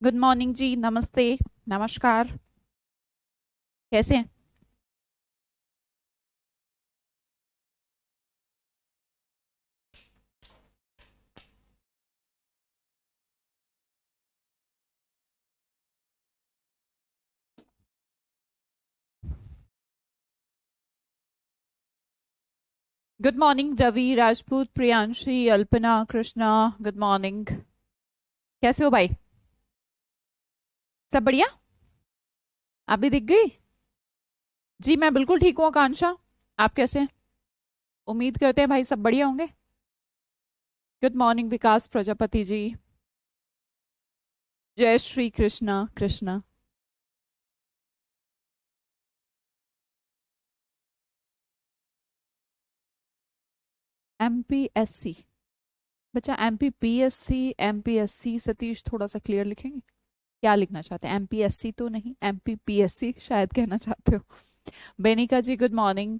Good morning जी। नमस्ते। नमस्कार। कैसे हैं? Good morning Ravi, Rajput, Priyanshi, Alpana, Krishna. Good morning. कैसे हो भाई? सब बढ़िया। आप भी दिख गई? जी मैं बिल्कुल ठीक हूँ आकांक्षा। आप कैसे हैं? उम्मीद करते हैं भाई सब बढ़िया होंगे। गुड मॉर्निंग विकास प्रजापति जी। जय श्री कृष्णा कृष्णा। एमपीएससी। बच्चा एमपीपीएससी, एमपीएससी। सतीश थोड़ा सा क्लियर लिखेंगे? क्या लिखना चाहते हैं? एमपीएससी तो नहीं, एमपीपीएससी शायद कहना चाहते हो। Benika ji good morning.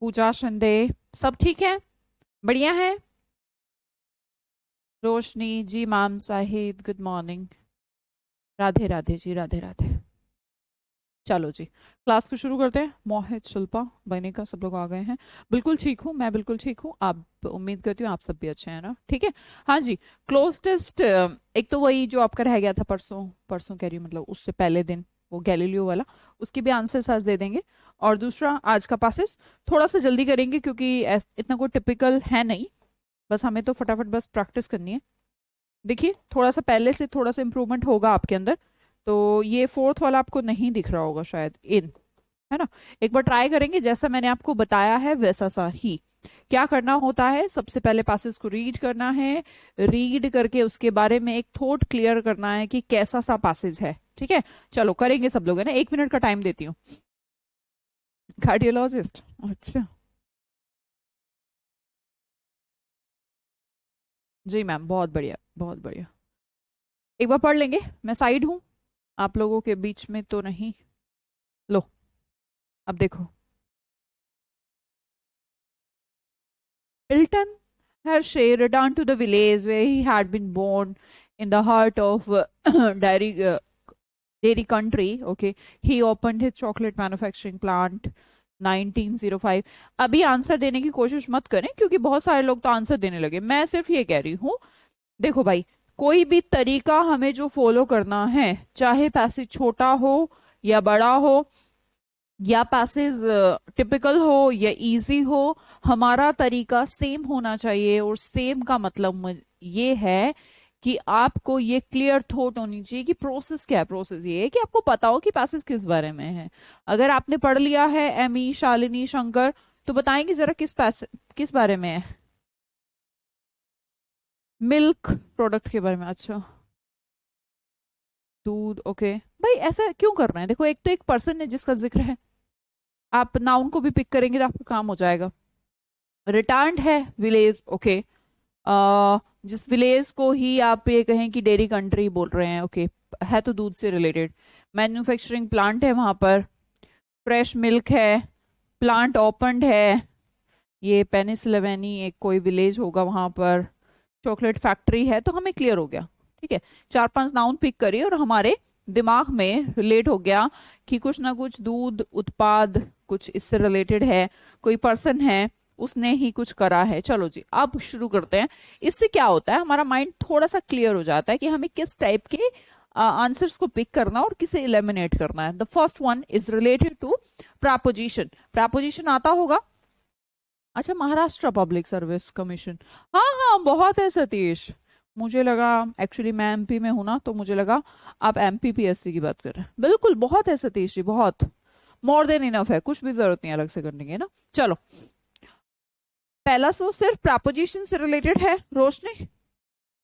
पूजा शिंदे। सब ठीक है? बढ़िया है। Roshni ji, ma'am Sahid good morning. Radhe Radhe ji, Radhe Radhe. चलो जी, क्लास को शुरू करते हैं। मोहित, शिल्पा, बनिका, सब लोग आ गए हैं। बिल्कुल ठीक हूँ, मैं बिल्कुल ठीक हूँ। आप, उम्मीद करती हूँ आप सब भी अच्छे हैं ना? ठीक है। हाँ जी। क्लोज टेस्ट एक तो वही जो आपका रह गया था परसों, परसों कह रही हूँ मतलब उससे पहले दिन, वो गैलीलियो वाला, उसकी भी आंसर्स आज दे देंगे। और दूसरा आज का पासेस थोड़ा सा जल्दी करेंगे क्योंकि इतना कोई टिपिकल है नहीं। बस हमें तो फटाफट बस प्रैक्टिस करनी है। देखिए थोड़ा सा पहले से थोड़ा सा इम्प्रूवमेंट होगा आपके अंदर। तो ये फोर्थ वाला आपको नहीं दिख रहा होगा शायद, इन, है ना? एक बार ट्राई करेंगे जैसा मैंने आपको बताया है वैसा सा ही। क्या करना होता है, सबसे पहले पासेस को रीड करना है। रीड करके उसके बारे में एक थॉट क्लियर करना है कि कैसा सा पासेज है। ठीक है, चलो करेंगे सब लोग, है ना? 1 मिनट का टाइम देती हूँ। कार्डियोलॉजिस्ट, अच्छा। जी मैम, बहुत बढ़िया बहुत बढ़िया। एक बार पढ़ लेंगे। मैं साइड हूँ, आप लोगों के बीच में तो नहीं। लो, अब देखो। Milton Hershey returned to the village where he had been born in the heart of dairy country. Okay, he opened his chocolate manufacturing plant 1905। अभी आंसर देने की कोशिश मत करें क्योंकि बहुत सारे लोग तो आंसर देने लगे। मैं सिर्फ ये कह रही हूँ, देखो भाई, कोई भी तरीका हमें जो फॉलो करना है, चाहे पैसेज छोटा हो या बड़ा हो, या पैसेज टिपिकल हो या इजी हो, हमारा तरीका सेम होना चाहिए। और सेम का मतलब ये है कि आपको ये क्लियर थॉट होनी चाहिए कि प्रोसेस क्या है। प्रोसेस ये है कि आपको पता हो कि पैसेज किस बारे में है। अगर आपने पढ़ लिया है एमी, शालिनी, शंकर, तो बताएंगे जरा किस पैसे, किस बारे में है? मिल्क प्रोडक्ट के बारे में, अच्छा। दूध, ओके। भाई ऐसा क्यों कर रहे हैं? देखो, एक तो एक पर्सन है जिसका जिक्र है, आप नाउन को भी पिक करेंगे तो आपका काम हो जाएगा। रिटार्ड है विलेज, ओके। जिस विलेज को ही आप ये कहें कि डेयरी कंट्री बोल रहे हैं, ओके, है तो दूध से रिलेटेड। मैन्युफैक्चरिंग प्लांट है वहां पर, फ्रेश मिल्क है, प्लांट ओपनड है, ये पेनिसिल्वेनी एक कोई विलेज होगा वहां पर, चॉकलेट फैक्ट्री है, तो हमें क्लियर हो गया। ठीक है, 4-5 नाउन पिक करिए और हमारे दिमाग में रिलेट हो गया कि कुछ ना कुछ दूध उत्पाद कुछ इससे रिलेटेड है, कोई पर्सन है, उसने ही कुछ करा है। चलो जी, अब शुरू करते हैं। इससे क्या होता है, हमारा माइंड थोड़ा सा क्लियर हो जाता है कि हमें किस टाइप के आंसर्स को पिक करना और किसे इलिमिनेट करना है। The first one is related to proposition. Proposition आता होगा? अच्छा, महाराष्ट्र पब्लिक सर्विस कमीशन। हाँ हाँ, बहुत है सतीश। मुझे लगा, एक्चुअली मैं एमपी में हूं ना, तो मुझे लगा आप एमपीपीएससी की बात कर रहे हैं। बिल्कुल बहुत है सतीश जी, बहुत, मोर देन इनफ है, कुछ भी जरूरत नहीं है अलग से करने की, है ना? चलो, पहला सो सिर्फ प्रपोजिशन से रिलेटेड है। रोशनी,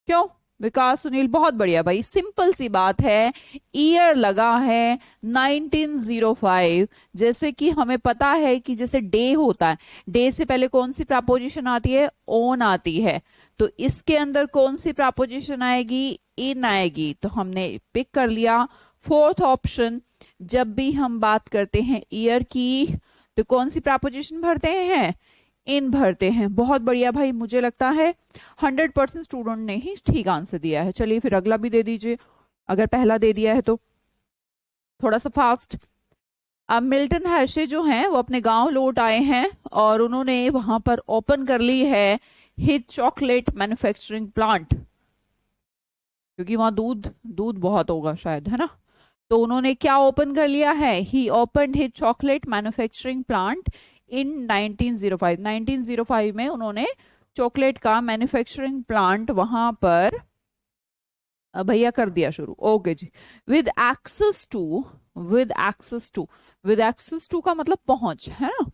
क्यों? विकास, सुनील, बहुत बढ़िया भाई, सिंपल सी बात है। ईयर लगा है 1905। जैसे कि हमें पता है कि जैसे डे होता है, डे से पहले कौन सी प्रपोजिशन आती है? ओन आती है। तो इसके अंदर कौन सी प्रपोजिशन आएगी? इन आएगी। तो हमने पिक कर लिया फोर्थ ऑप्शन। जब भी हम बात करते हैं ईयर की, तो कौन सी प्रपोजिशन भरते हैं? इन भरते हैं। बहुत बढ़िया भाई, मुझे लगता है 100% स्टूडेंट ने ही ठीक आंसर दिया है। चलिए फिर अगला भी दे दीजिए। अगर पहला दे दिया है तो थोड़ा सा फास्ट। अब मिल्टन हर्शे जो हैं वो अपने गांव लौट आए हैं और उन्होंने वहां पर ओपन कर ली है हिट चॉकलेट मैन्युफैक्चरिंग प्लांट, क्योंकि वहां दूध दूध बहुत होगा शायद, है ना। तो उन्होंने क्या ओपन कर लिया है, he open his chocolate manufacturing plant in 1905। 1905 में उन्होंने चॉकलेट का मैन्युफैक्चरिंग प्लांट वहां पर भैया कर दिया शुरू। ओके जी। With access to, with access to, with access to का मतलब पहुंच, है ना।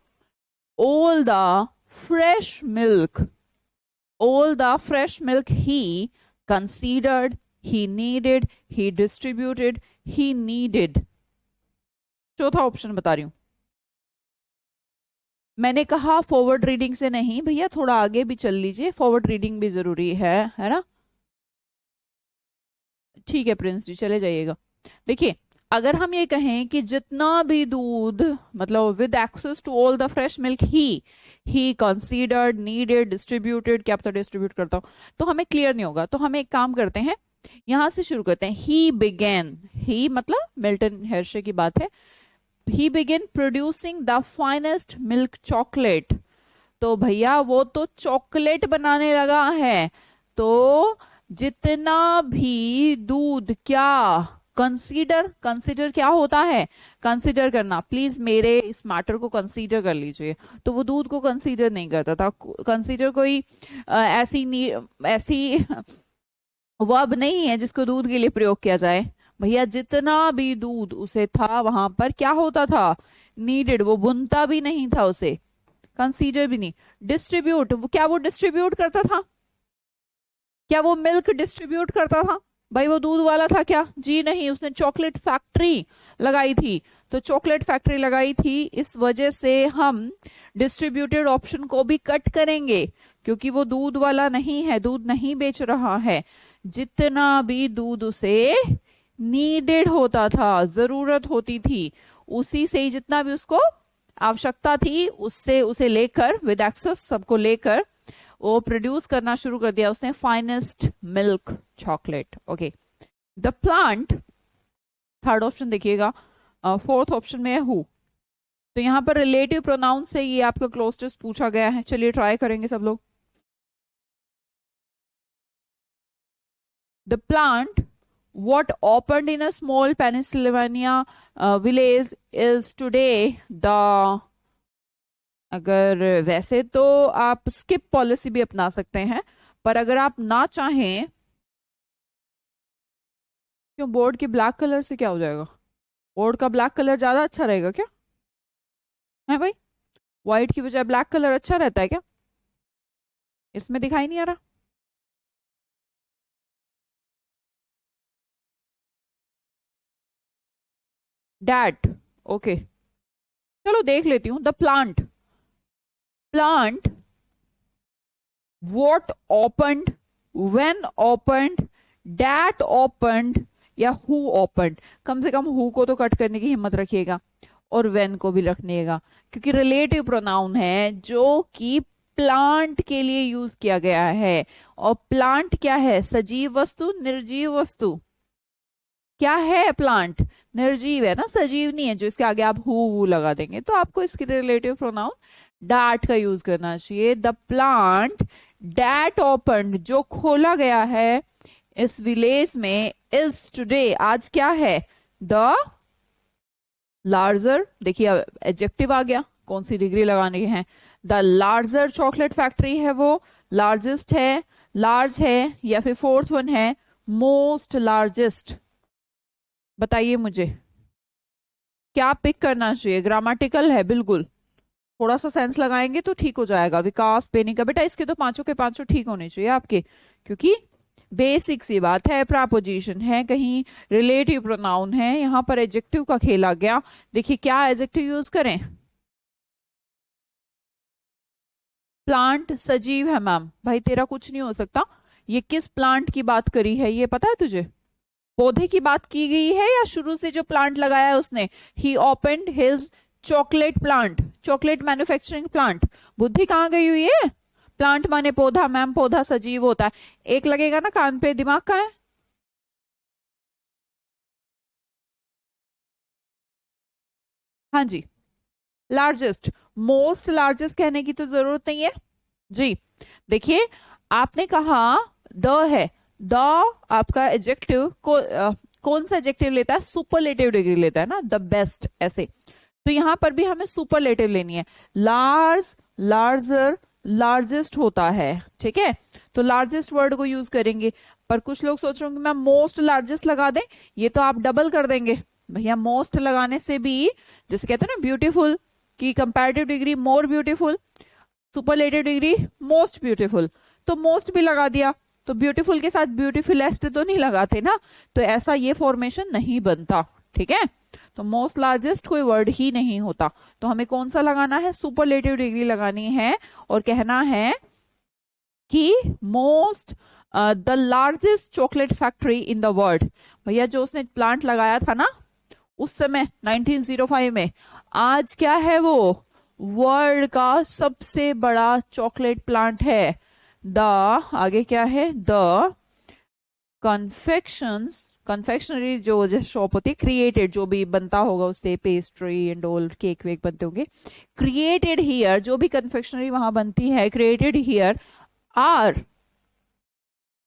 All the fresh milk, all the fresh milk ही considered, he needed, he distributed, he needed। चौथा ऑप्शन बता रही हूं। मैंने कहा फॉरवर्ड रीडिंग से नहीं भैया, थोड़ा आगे भी चल लीजिए, फॉरवर्ड रीडिंग भी जरूरी है ना। ठीक है प्रिंस जी, चले जाइएगा। देखिए, अगर हम ये कहें कि जितना भी दूध, मतलब with access to all the fresh milk ही कंसीडर्ड, नीडेड, डिस्ट्रीब्यूटेड, क्या पता डिस्ट्रीब्यूट करता हूं, तो हमें क्लियर नहीं होगा। तो हम एक काम करते हैं, यहां से शुरू करते हैं। ही बिगेन, ही मतलब मिल्टन हर्शे की बात है। ही begin producing the finest milk chocolate. तो भैया वो तो चॉकलेट बनाने लगा है। तो जितना भी दूध, क्या कंसीडर, कंसीडर क्या होता है, कंसीडर करना। प्लीज मेरे इस मैटर को कंसीडर कर लीजिए। तो वो दूध को कंसीडर नहीं करता था। कंसीडर कोई ऐसी वर्ब नहीं है जिसको दूध के लिए प्रयोग किया जाए। भैया जितना भी दूध उसे था वहां पर क्या होता था, नीडेड, वो बुनता भी नहीं था उसे, कंसीडर भी नहीं। डिस्ट्रीब्यूट, क्या वो डिस्ट्रीब्यूट करता था, क्या वो मिल्क डिस्ट्रीब्यूट करता था, भाई वो दूध वाला था क्या, जी नहीं। उसने चॉकलेट फैक्ट्री लगाई थी। तो चॉकलेट फैक्ट्री लगाई थी, इस वजह से हम डिस्ट्रीब्यूटेड ऑप्शन को भी कट करेंगे, क्योंकि वो दूध वाला नहीं है, दूध नहीं बेच रहा है। जितना भी दूध उसे नीडेड होता था, जरूरत होती थी, उसी से ही जितना भी उसको आवश्यकता थी, उससे उसे लेकर, विद एक्सेस सबको लेकर वो प्रोड्यूस करना शुरू कर दिया उसने finest milk chocolate. Okay, the plant, third option देखिएगा। फोर्थ ऑप्शन में है हु। तो यहां पर रिलेटिव प्रोनाउन से ये आपका क्लोज पूछा गया है। चलिए ट्राई करेंगे सब लोग। The plant, what opened in a small Pennsylvania village is today the, अगर वैसे तो आप स्किप पॉलिसी भी अपना सकते हैं, पर अगर आप ना चाहें, क्यों बोर्ड के ब्लैक कलर से क्या हो जाएगा, बोर्ड का ब्लैक कलर ज्यादा अच्छा रहेगा क्या, है भाई? व्हाइट की बजाय ब्लैक कलर अच्छा रहता है क्या? इसमें दिखाई नहीं आ रहा। डैट, ओके, चलो देख लेती हूं। The plant, plant what opened, when opened, that opened, या who opened। कम से कम who को तो कट करने की हिम्मत रखिएगा और when को भी रखिएगा, क्योंकि रिलेटिव प्रोनाउन है जो कि प्लांट के लिए यूज किया गया है। और प्लांट क्या है, सजीव वस्तु, निर्जीव वस्तु। क्या है प्लांट, निर्जीव है ना, सजीव नहीं है, जो इसके आगे आप हु लगा देंगे। तो आपको इसके रिलेटिव प्रोनाउन डैट का यूज करना चाहिए। द प्लांट डैट ओपन, जो खोला गया है इस विलेज में, इज टुडे, आज क्या है, द लार्जर, देखिए एडजेक्टिव आ गया, कौन सी डिग्री लगानी है। द लार्जर चॉकलेट फैक्ट्री है वो, लार्जेस्ट है, लार्ज है, या फिर फोर्थ वन है मोस्ट लार्जेस्ट। बताइए मुझे क्या पिक करना चाहिए। ग्रामेटिकल है बिल्कुल, थोड़ा सा सेंस लगाएंगे तो ठीक हो जाएगा। विकास पेनी का बेटा, इसके तो पांचों के पांचों ठीक होने चाहिए आपके, क्योंकि बेसिक सी बात है, प्रपोजिशन है, कहीं रिलेटिव प्रोनाउन है, यहां पर एडजेक्टिव का खेल आ गया। देखिए क्या एडजेक्टिव यूज करें, प्लांट सजीव है मैम, भाई तेरा कुछ नहीं हो सकता। ये किस प्लांट की बात करी है ये पता है तुझे, पौधे की बात की गई है या शुरू से जो प्लांट लगाया है उसने। He opened his chocolate plant, chocolate manufacturing plant. बुद्धि कहाँ गई हुई है, प्लांट माने पौधा मैम, पौधा सजीव होता है। एक लगेगा ना कान पे, दिमाग का है। हाँ जी, लार्जेस्ट, मोस्ट लार्जेस्ट कहने की तो जरूरत नहीं है जी। देखिए, आपने कहा द है, द आपका एडजेक्टिव को कौन सा एडजेक्टिव लेता है, सुपरलेटिव डिग्री लेता है ना, द बेस्ट ऐसे। तो यहां पर भी हमें सुपरलेटिव लेनी है, लार्ज, लार्जर, लार्जेस्ट होता है, ठीक है। तो लार्जेस्ट वर्ड को यूज करेंगे। पर कुछ लोग सोच रहे होंगे मैम मोस्ट लार्जेस्ट लगा दें, ये तो आप डबल कर देंगे। भैया मोस्ट लगाने से भी, जैसे कहते हैं ना ब्यूटीफुल की comparative degree more beautiful, superlative degree most beautiful, तो मोस्ट भी लगा दिया, तो ब्यूटीफुल के साथ ब्यूटीफुलेस्ट तो नहीं लगाते ना, तो ऐसा ये फॉर्मेशन नहीं बनता, ठीक है। तो मोस्ट लार्जेस्ट कोई वर्ड ही नहीं होता, तो हमें कौन सा लगाना है, सुपरलेटिव डिग्री लगानी है और कहना है कि most the largest chocolate factory in the world. भैया जो उसने प्लांट लगाया था ना उस समय 1905 में, आज क्या है वो, वर्ल्ड का सबसे बड़ा चॉकलेट प्लांट है। द आगे क्या है, द कन्फेक्शंस, कन्फेक्शनरी जो जैसे शॉप होती है, क्रिएटेड जो भी बनता होगा उससे, पेस्ट्री एंड ऑल, केक वेक बनते होंगे, क्रिएटेड हियर, जो भी कन्फेक्शनरी वहां बनती है, क्रिएटेड हियर आर,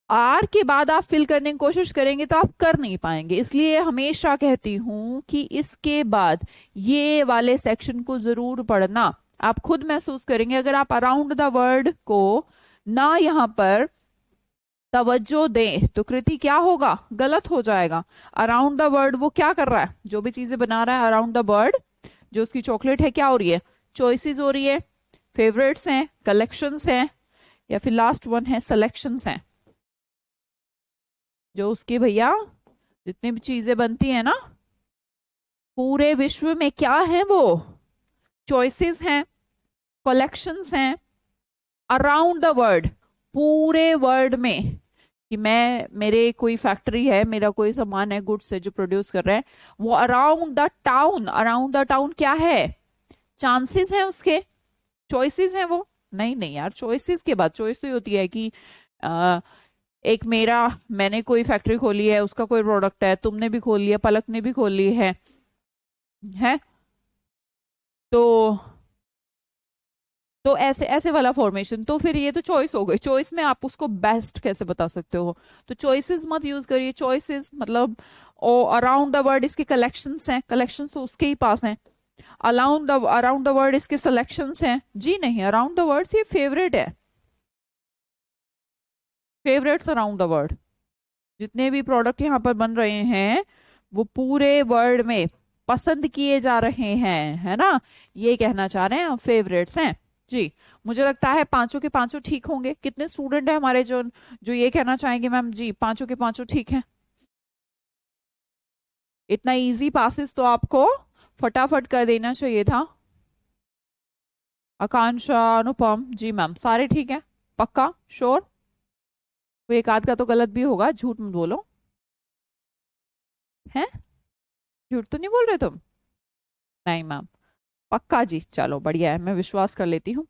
आर के बाद आप फिल करने की कोशिश करेंगे तो आप कर नहीं पाएंगे, इसलिए हमेशा कहती हूं कि इसके बाद ये वाले सेक्शन को जरूर पढ़ना। आप खुद महसूस करेंगे अगर आप अराउंड द वर्ड को ना यहां पर तवज्जो दें तो कृति क्या होगा, गलत हो जाएगा। अराउंड द वर्ड वो क्या कर रहा है, जो भी चीजें बना रहा है अराउंड द वर्ड, जो उसकी चॉकलेट है क्या हो रही है, चॉइसेस हो रही है, फेवरेट्स हैं, कलेक्शंस हैं, या फिर लास्ट वन है सिलेक्शंस हैं। जो उसकी भैया जितनी भी चीजें बनती है ना पूरे विश्व में, क्या है वो, चॉइसेस हैं, कलेक्शंस हैं, अराउंड द वर्ल्ड, पूरे वर्ल्ड में, कि मैं, मेरे कोई फैक्ट्री है, मेरा कोई सामान है, गुड्स है जो प्रोड्यूस कर रहे हैं, वो around the town, around the town क्या है, चांसेस हैं उसके, चॉइसेस हैं वो, नहीं नहीं यार, चॉइसेस के बाद चॉइस तो ये होती है कि एक मेरा, मैंने कोई फैक्ट्री खोली है, उसका कोई प्रोडक्ट है, तुमने भी खोल लिया, पलक ने भी खोल ली है तो ऐसे ऐसे वाला फॉर्मेशन, तो फिर ये तो चॉइस हो गई। चॉइस में आप उसको बेस्ट कैसे बता सकते हो, तो चॉइसेस मत यूज करिए, चॉइसेस मतलब अराउंड द वर्ड इसके कलेक्शंस हैं, कलेक्शंस तो उसके ही पास हैं, अराउंड द वर्ड इसके सिलेक्शंस हैं, जी नहीं, अराउंड द वर्ड ये फेवरेट है, फेवरेट्स अराउंड द वर्ल्ड, जितने भी प्रोडक्ट यहाँ पर बन रहे हैं वो पूरे वर्ल्ड में पसंद किए जा रहे हैं, है ना, ये कहना चाह रहे हैं, फेवरेट्स हैं जी। मुझे लगता है पांचों के पांचों ठीक होंगे। कितने स्टूडेंट हैं हमारे जो जो ये कहना चाहेंगे मैम जी पांचों के पांचों ठीक हैं। इतना इजी पासिस तो आपको फटाफट कर देना चाहिए था। आकांक्षा, अनुपम, जी मैम सारे ठीक हैं, पक्का श्योर, कोई एक आध का तो गलत भी होगा, झूठ मत बोलो, है झूठ तो नहीं बोल रहे तुम, नहीं मैम पक्का जी, चलो बढ़िया है, मैं विश्वास कर लेती हूँ।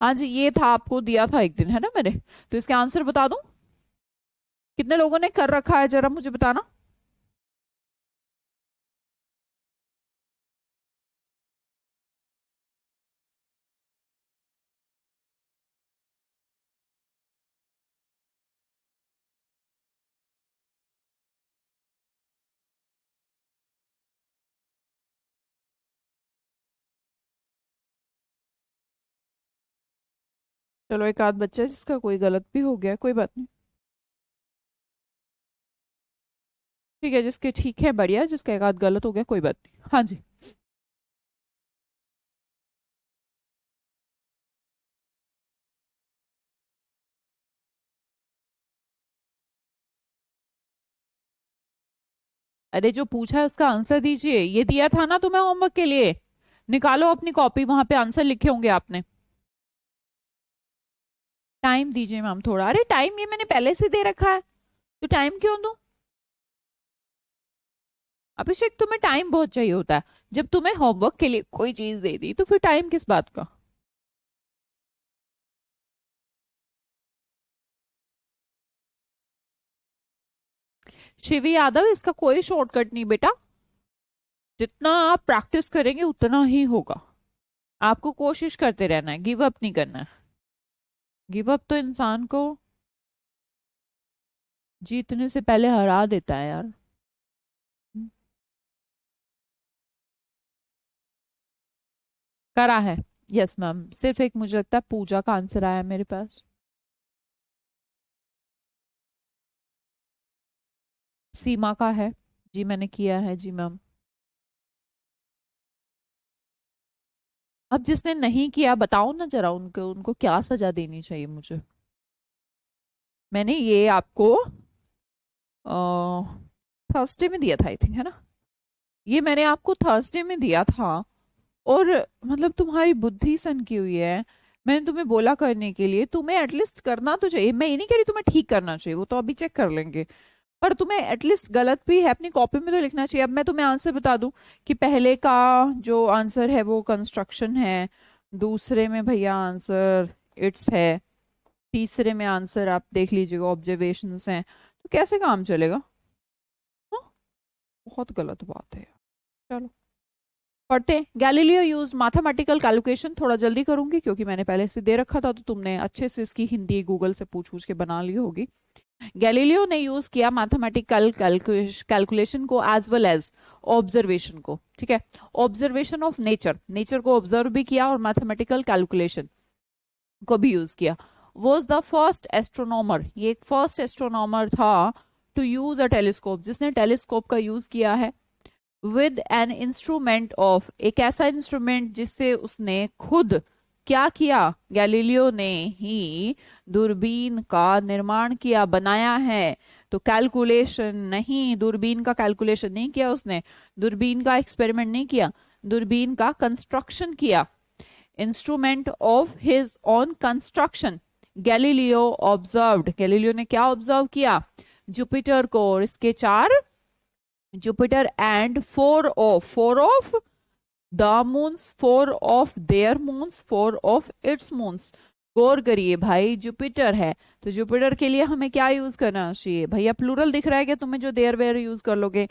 हाँ जी, ये था, आपको दिया था एक दिन है ना मैंने, तो इसके आंसर बता दूं, कितने लोगों ने कर रखा है जरा मुझे बताना। चलो एक आध बच्चा है जिसका कोई गलत भी हो गया, कोई बात नहीं, ठीक है, जिसके ठीक है बढ़िया, जिसका एक आध गलत हो गया कोई बात नहीं, हाँ जी। अरे जो पूछा है उसका आंसर दीजिए, ये दिया था ना तुम्हें होमवर्क के लिए, निकालो अपनी कॉपी, वहां पे आंसर लिखे होंगे आपने। टाइम दीजिए मैम थोड़ा, अरे टाइम ये मैंने पहले से दे रखा है, तो टाइम क्यों दूं, अभिषेक तुम्हें टाइम बहुत चाहिए होता है, जब तुम्हें होमवर्क के लिए कोई चीज दे दी तो फिर टाइम किस बात का। शिवी यादव, इसका कोई शॉर्टकट नहीं बेटा, जितना आप प्रैक्टिस करेंगे उतना ही होगा। आपको कोशिश करते रहना है, गिव अप नहीं करना है। गिव अप तो इंसान को जीतने से पहले हरा देता है यार। करा है। यस मैम, सिर्फ एक मुझे लगता है पूजा का आंसर आया है मेरे पास। सीमा का है। जी मैंने किया है जी मैम। अब जिसने नहीं किया बताओ ना जरा, उनको उनको क्या सजा देनी चाहिए मुझे। मैंने ये आपको थर्सडे में दिया था आई थिंक, है ना? ये मैंने आपको थर्सडे में दिया था। और मतलब तुम्हारी बुद्धि सनकी हुई है। मैंने तुम्हें बोला करने के लिए, तुम्हें एटलीस्ट करना तो चाहिए। मैं ये नहीं कह रही तुम्हें ठीक करना चाहिए, वो तो अभी चेक कर लेंगे। पर तुम्हें एटलीस्ट गलत भी है अपनी कॉपी में तो लिखना चाहिए। अब मैं तुम्हें आंसर बता दूं कि पहले का जो आंसर है वो कंस्ट्रक्शन है, दूसरे में भैया आंसर इट्स है, तीसरे में आंसर आप देख लीजिएगा ऑब्जर्वेशंस हैं। तो कैसे काम चलेगा? हाँ, बहुत गलत बात है। चलो पढ़ते हैं। Galileo use mathematical calculation. थोड़ा जल्दी करूंगी क्योंकि मैंने पहले से दे रखा था, तो तुमने अच्छे से इसकी हिंदी गूगल से पूछ पूछ के बना ली होगी। गैलीलियो ने यूज किया मैथमेटिकल कैलकुलेशन को एज वेल एज ऑब्जर्वेशन को। ठीक है, ऑब्जर्वेशन ऑफ नेचर, नेचर को ऑब्जर्व भी किया और मैथमेटिकल कैलकुलेशन को भी यूज किया। वॉज द फर्स्ट एस्ट्रोनॉमर, ये एक फर्स्ट एस्ट्रोनॉमर था टू यूज अ टेलीस्कोप, जिसने टेलीस्कोप का यूज किया है। विद एन इंस्ट्रूमेंट ऑफ, एक ऐसा इंस्ट्रूमेंट जिससे उसने खुद क्या किया, गैलीलियो ने ही दूरबीन का निर्माण किया, बनाया है। तो कैलकुलेशन नहीं, दूरबीन का कैलकुलेशन नहीं किया उसने, दूरबीन का एक्सपेरिमेंट नहीं किया, दूरबीन का कंस्ट्रक्शन किया। Instrument of his own construction, Galileo observed, Galileo ने क्या ऑब्जर्व किया, जुपिटर को और इसके चार, Jupiter and four of the moons, four of their moons, four of its moons. गौर करिए भाई, जुपिटर है तो जुपिटर के लिए हमें क्या यूज करना चाहिए भैया? प्लूरल दिख रहा है क्या तुम्हें जो देयर वेयर यूज कर लोगे?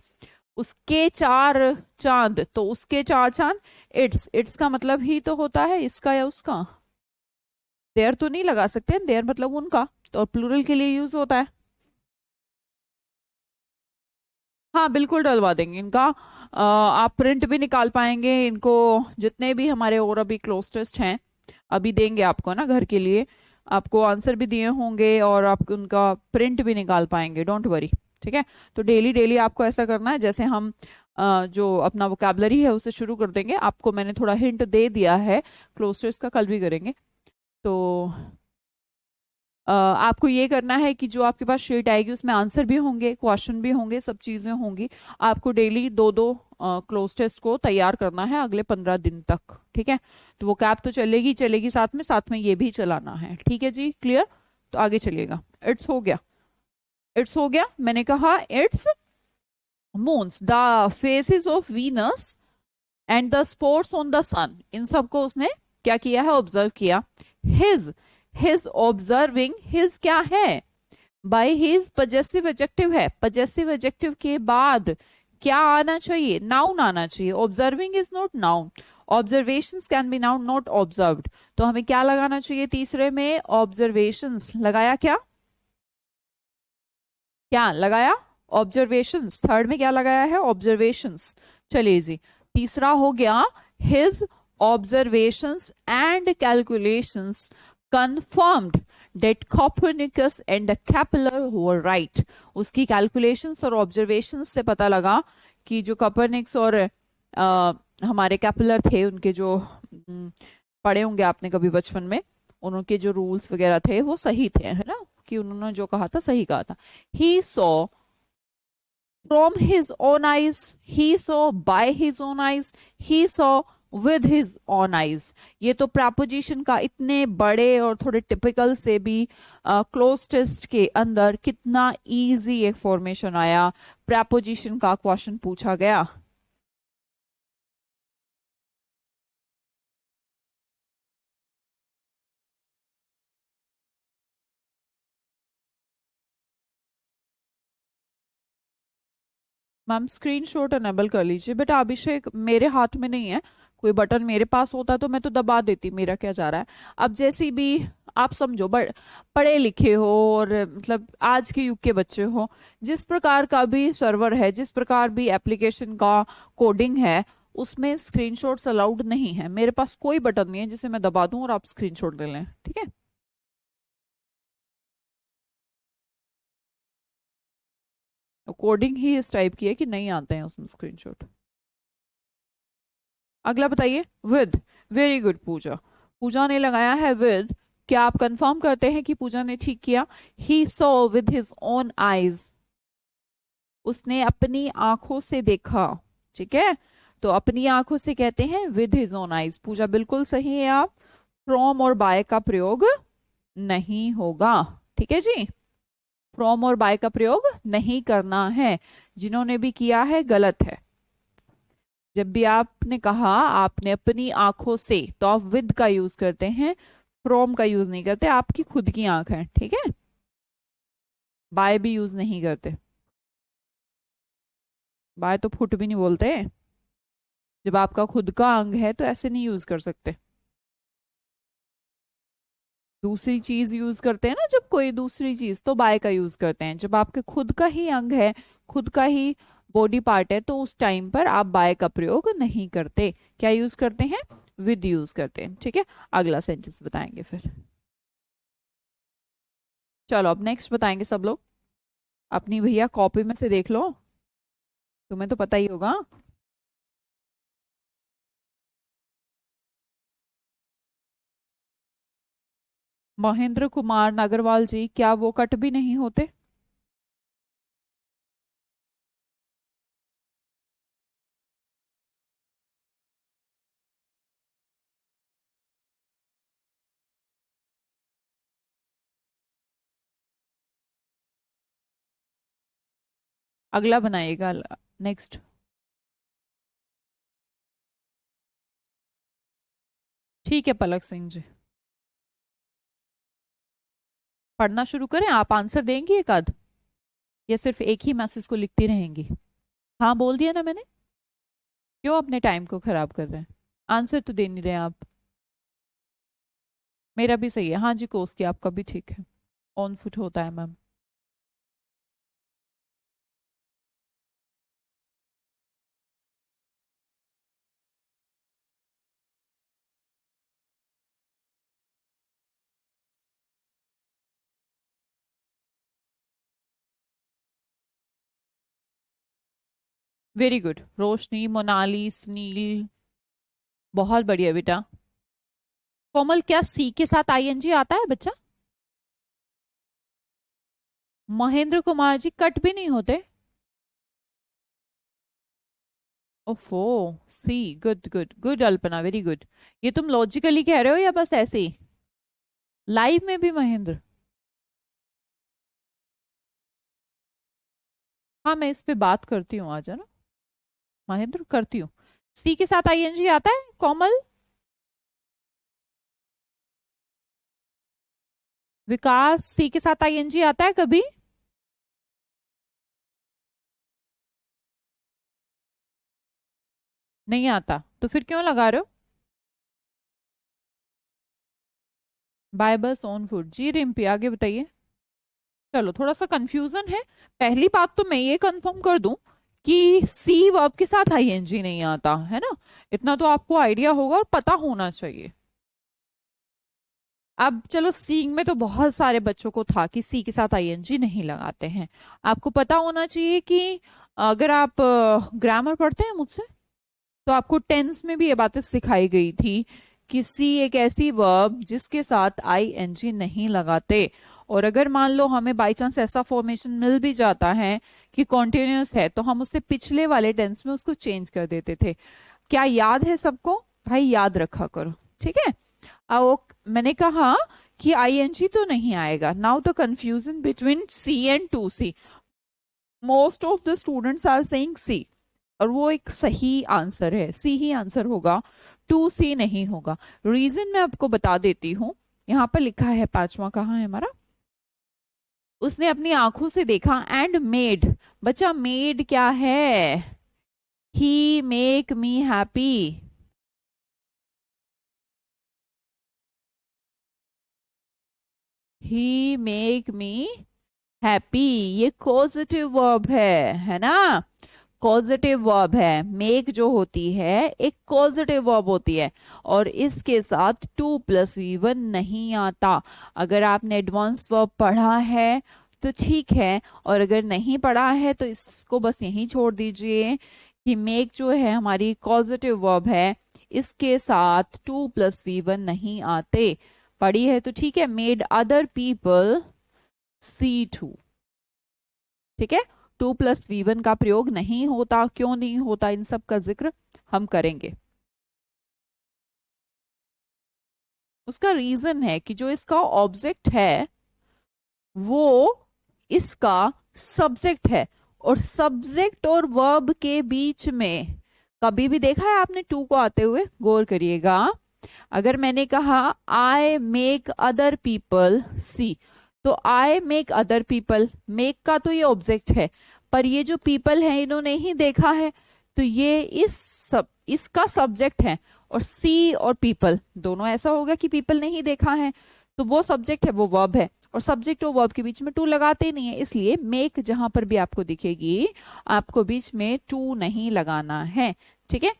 उसके चार चांद, तो उसके चार चांद, इट्स का मतलब ही तो होता है इसका या उसका। देयर तो नहीं लगा सकते, देयर मतलब उनका, तो प्लूरल के लिए यूज होता है। हाँ बिल्कुल डलवा देंगे इनका। आप प्रिंट भी निकाल पाएंगे इनको, जितने भी हमारे और अभी क्लोज टेस्ट हैं अभी देंगे आपको ना घर के लिए। आपको आंसर भी दिए होंगे और आप उनका प्रिंट भी निकाल पाएंगे, डोंट वरी। ठीक है, तो डेली डेली आपको ऐसा करना है, जैसे हम जो अपना वोकैबलरी है उसे शुरू कर देंगे। आपको मैंने थोड़ा हिंट दे दिया है, क्लोज टेस्ट का कल भी करेंगे। तो आपको ये करना है कि जो आपके पास शीट आएगी उसमें आंसर भी होंगे, क्वेश्चन भी होंगे, सब चीजें होंगी। आपको डेली दो दो क्लोज टेस्ट को तैयार करना है अगले 15 दिन तक। ठीक है, तो वो कैब तो चलेगी चलेगी, साथ में ये भी चलाना है। ठीक है जी, क्लियर? तो आगे चलिएगा। इट्स हो गया, इट्स हो गया, मैंने कहा its moons, the phases of Venus and the spots on the sun, इन सबको उसने क्या किया है, ऑब्जर्व किया। हिज, हिज ऑब्जर्विंग, हिज क्या है, बाय हिज पजेसिव एडजेक्टिव है, पजेसिव एडजेक्टिव के बाद क्या आना चाहिए, नाउन आना चाहिए। Observing is not noun, observations can be noun not observed. तो हमें क्या लगाना चाहिए तीसरे में, ऑब्जर्वेशंस लगाया, क्या क्या लगाया, ऑब्जर्वेशंस। थर्ड में क्या लगाया है, ऑब्जर्वेशंस। चलिए जी, तीसरा हो गया, his observations and calculations confirmed that Copernicus and the Kepler were right। उसकी कैलकुलेशंस और ऑब्जर्वेशंस से पता लगा कि जो कॉपरनिक्स और हमारे कैपलर थे, उनके जो पढ़े होंगे आपने कभी बचपन में, उनके जो रूल्स वगैरह थे वो सही थे, है ना, कि उन्होंने जो कहा था सही कहा था। He saw from his own eyes, he saw by his own eyes, he saw with his own eyes। ये तो प्रपोजिशन का इतने बड़े और थोड़े टिपिकल से भी क्लोज टेस्ट के अंदर कितना इजी एक फॉर्मेशन आया, प्रपोजिशन का क्वेश्चन पूछा गया। मैम स्क्रीनशॉट अनेबल कर लीजिए, बट अभिषेक मेरे हाथ में नहीं है, कोई बटन मेरे पास होता तो मैं तो दबा देती, मेरा क्या जा रहा है। अब जैसी भी आप समझो, पढ़े लिखे हो और मतलब आज के युग के बच्चे हो, जिस प्रकार का भी सर्वर है, जिस प्रकार भी एप्लीकेशन का कोडिंग है, उसमें स्क्रीनशॉट्स अलाउड नहीं है। मेरे पास कोई बटन नहीं है जिसे मैं दबा दूं और आप स्क्रीनशॉट ले लें, ठीक है। कोडिंग ही इस टाइप की है कि नहीं आते हैं उसमें स्क्रीनशॉट। अगला बताइए, विद। वेरी गुड पूजा। पूजा ने लगाया है विद। क्या आप कंफर्म करते हैं कि पूजा ने ठीक किया? He saw with his own eyes. उसने अपनी आंखों से देखा, ठीक है। तो अपनी आंखों से कहते हैं विद हिज ओन आईज। पूजा बिल्कुल सही है। आप फ्रॉम और बाय का प्रयोग नहीं होगा, ठीक है जी। फ्रॉम और बाय का प्रयोग नहीं करना है। जिन्होंने भी किया है गलत है। जब भी आपने कहा आपने अपनी आंखों से, तो आप विद का यूज करते हैं, फ्रॉम का यूज नहीं करते। आपकी खुद की आंख है, ठीक है। बाय भी यूज नहीं करते। बाय तो फुट भी नहीं बोलते। जब आपका खुद का अंग है तो ऐसे नहीं यूज कर सकते। दूसरी चीज यूज करते हैं ना, जब कोई दूसरी चीज, तो बाय का यूज करते हैं। जब आपके खुद का ही अंग है, खुद का ही बॉडी पार्ट है, तो उस टाइम पर आप बाय का प्रयोग नहीं करते। क्या यूज करते हैं? विद यूज करते हैं, ठीक है। अगला सेंटेंस बताएंगे फिर। चलो अब नेक्स्ट बताएंगे सब लोग। अपनी भैया कॉपी में से देख लो, तुम्हें तो पता ही होगा। महेंद्र कुमार नागरवाल जी, क्या वो कट भी नहीं होते? अगला बनाइएगा, नेक्स्ट। ठीक है पलक सिंह जी, पढ़ना शुरू करें। आप आंसर देंगी एक आध, या सिर्फ एक ही मैसेज को लिखती रहेंगी? हाँ बोल दिया ना मैंने। क्यों अपने टाइम को खराब कर रहे हैं? आंसर तो दे नहीं रहे आप। मेरा भी सही है, हाँ जी कोर्स की आपका भी ठीक है। ऑन फुट होता है मैम। वेरी गुड रोशनी, मोनाली, सुनील, बहुत बढ़िया बेटा। कोमल, क्या सी के साथ आईएनजी आता है बच्चा? महेंद्र कुमार जी, कट भी नहीं होते? ओफो, see. Good good good Alpana, very good. ये तुम लॉजिकली कह रहे हो या बस ऐसे ही? लाइव में भी महेंद्र? हाँ मैं इस पे बात करती हूँ, आ जाना महेंद्र, करती हूँ। सी के साथ आईएनजी आता है कोमल? विकास, सी के साथ आईएनजी आता है कभी? नहीं आता, तो फिर क्यों लगा रहे हो? बाय बस ऑन फूड जी। रिम्पी आगे बताइए। चलो थोड़ा सा कंफ्यूजन है। पहली बात तो मैं ये कंफर्म कर दूं कि सी वर्ब के साथ आईएनजी नहीं आता है ना। इतना तो आपको आइडिया होगा और पता होना चाहिए। अब चलो, सी में तो बहुत सारे बच्चों को था कि सी के साथ आईएनजी नहीं लगाते हैं। आपको पता होना चाहिए कि अगर आप ग्रामर पढ़ते हैं मुझसे, तो आपको टेंस में भी ये बातें सिखाई गई थी कि सी एक ऐसी वर्ब जिसके साथ आईएनजी नहीं लगाते। और अगर मान लो हमें बाई चांस ऐसा फॉर्मेशन मिल भी जाता है कि कॉन्टिन्यूअस है, तो हम उससे पिछले वाले टेंस में उसको चेंज कर देते थे। क्या याद है सबको? भाई याद रखा करो, ठीक है। अब मैंने कहा कि आईएनजी तो नहीं आएगा। Now the confusion between see and to see. Most of the students are saying see, और वो एक सही आंसर है, सी ही आंसर होगा, टू सी नहीं होगा। रीजन मैं आपको बता देती हूँ। यहाँ पर लिखा है पांचवा, कहाँ है हमारा? उसने अपनी आंखों से देखा एंड मेड, बच्चा मेड क्या है, ही मेक मी हैप्पी, ही मेक मी हैप्पी, ये पॉजिटिव वर्ब है ना, पॉजिटिव वर्ब है। मेक जो होती है एक पॉजिटिव वर्ब होती है और इसके साथ टू प्लस वी वन नहीं आता। अगर आपने एडवांस वर्ब पढ़ा है तो ठीक है, और अगर नहीं पढ़ा है तो इसको बस यहीं छोड़ दीजिए कि मेक जो है हमारी पॉजिटिव वर्ब है, इसके साथ टू प्लस वी वन नहीं आते। पढ़ी है तो ठीक है, made other people see to, ठीक है। टू प्लस वी वन का प्रयोग नहीं होता, क्यों नहीं होता, इन सब का जिक्र हम करेंगे। उसका रीजन है कि जो इसका ऑब्जेक्ट है वो इसका सब्जेक्ट है, और सब्जेक्ट और वर्ब के बीच में कभी भी देखा है आपने टू को आते हुए, गौर करिएगा। अगर मैंने कहा I make other people see, तो I make other people, make का तो ये ऑब्जेक्ट है, पर ये जो पीपल है इन्होंने ही देखा है, तो ये इसका सब्जेक्ट है, और सी और पीपल दोनों ऐसा होगा कि पीपल नहीं देखा है, तो वो सब्जेक्ट है वो वर्ब है, और सब्जेक्ट और वर्ब के बीच में टू लगाते नहीं है, इसलिए मेक जहां पर भी आपको दिखेगी आपको बीच में टू नहीं लगाना है, ठीक है।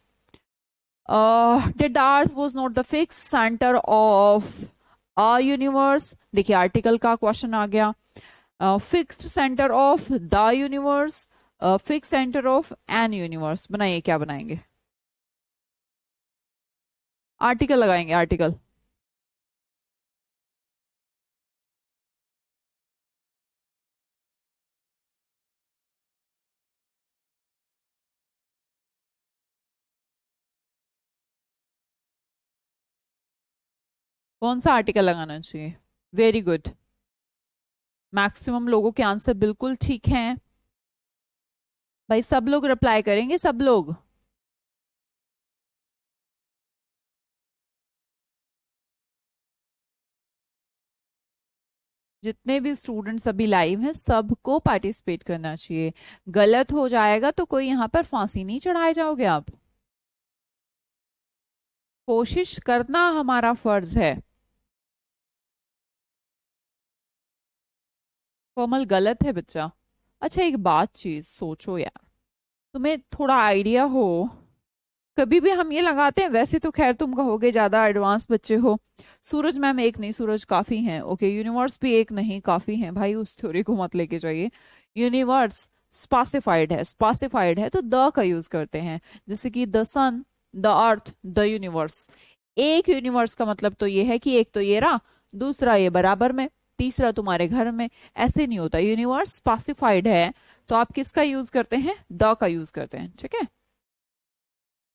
The earth was not the fixed center of a universe, देखिए आर्टिकल का क्वेश्चन आ गया। Fixed centre of the universe, fix centre of an universe, बनाइए क्या बनाएंगे, आर्टिकल लगाएंगे, आर्टिकल। कौन सा आर्टिकल लगाना चाहिए, वेरी गुड, मैक्सिमम लोगों के आंसर बिल्कुल ठीक हैं भाई, सब लोग रिप्लाई करेंगे, सब लोग। जितने भी स्टूडेंट्स अभी लाइव हैं सबको पार्टिसिपेट करना चाहिए, गलत हो जाएगा तो कोई यहाँ पर फांसी नहीं चढ़ाए जाओगे आप, कोशिश करना हमारा फर्ज है। कोमल गलत है बच्चा। अच्छा एक बात चीज सोचो यार, तुम्हें थोड़ा आइडिया हो, कभी भी हम ये लगाते हैं, वैसे तो खैर तुम कहोगे ज्यादा एडवांस बच्चे हो, सूरज मैम एक नहीं, सूरज काफी हैं, ओके, यूनिवर्स भी एक नहीं काफी हैं, भाई उस थ्योरी को मत लेके जाइए। यूनिवर्स स्पेसिफाइड है, स्पेसिफाइड है तो द का यूज करते हैं, जैसे कि the sun, the earth, the universe. एक यूनिवर्स का मतलब तो ये है कि एक तो ये रहा, दूसरा ये बराबर में, तीसरा तुम्हारे घर में, ऐसे नहीं होता, यूनिवर्स स्पेसिफाइड है तो आप किसका यूज करते हैं, द का यूज करते हैं, ठीक है।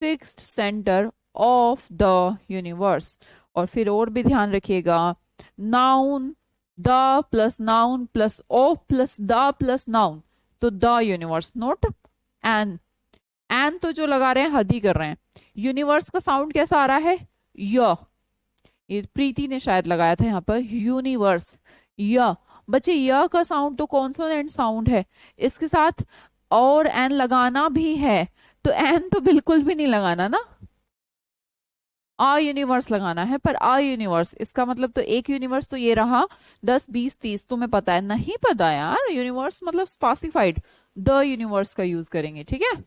Fixed centre of the universe, और फिर और भी ध्यान रखिएगा, noun, the plus noun plus of plus the plus noun, तो द यूनिवर्स, नोट एन तो जो लगा रहे हैं हद ही कर रहे हैं। यूनिवर्स का साउंड कैसा आ रहा है, य, ये प्रीति ने शायद लगाया था यहाँ पर, यूनिवर्स, य। बच्चे य का साउंड तो कॉन्सोनेंट साउंड है, इसके साथ और एन लगाना भी है, तो एन तो बिल्कुल भी नहीं लगाना ना, आ यूनिवर्स लगाना है, पर आ यूनिवर्स इसका मतलब तो एक यूनिवर्स तो ये रहा, 10 20 30, तुम्हें पता है, नहीं पता यार, यूनिवर्स मतलब स्पेसिफाइड, द यूनिवर्स का यूज करेंगे, ठीक है।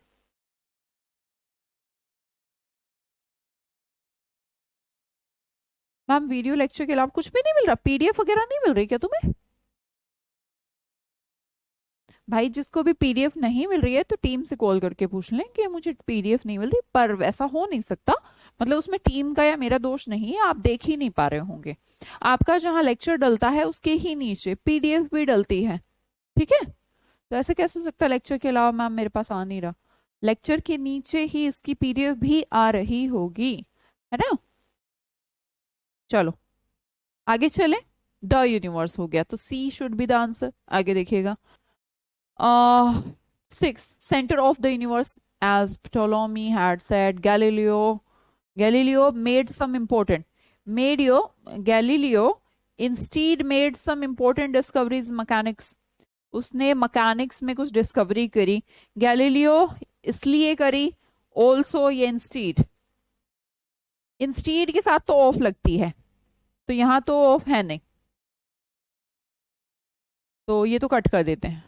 मैम वीडियो लेक्चर के अलावा कुछ भी नहीं मिल रहा, पीडीएफ वगैरह नहीं मिल रही क्या तुम्हें, भाई जिसको भी पीडीएफ नहीं मिल रही है तो टीम से कॉल करके पूछ लें कि मुझे पीडीएफ नहीं मिल रही, पर वैसा हो नहीं सकता, मतलब उसमें टीम का या मेरा दोष नहीं है, आप देख ही नहीं पा रहे होंगे, आपका जहां लेक्चर डलता है उसके ही नीचे पीडीएफ भी डलती है, ठीक है। तो ऐसे कैसे हो सकता है लेक्चर के अलावा मैम मेरे पास आ नहीं रहा, लेक्चर के नीचे ही इसकी पीडीएफ भी आ रही होगी, है ना। चलो आगे चले, द यूनिवर्स हो गया तो सी शुड बी द आंसर, आगे देखिएगा। 6 center of the universe, as Ptolemy had said, Galileo made some important, Galileo instead made some important discoveries mechanics, उसने मैकेनिक्स में कुछ डिस्कवरी करी। गैलीलियो इसलिए करी, ऑल्सो ये इंस्टीड, इंस्टीड के साथ तो ऑफ लगती है, तो यहां तो ऑफ है नहीं, तो ये तो कट कर देते हैं।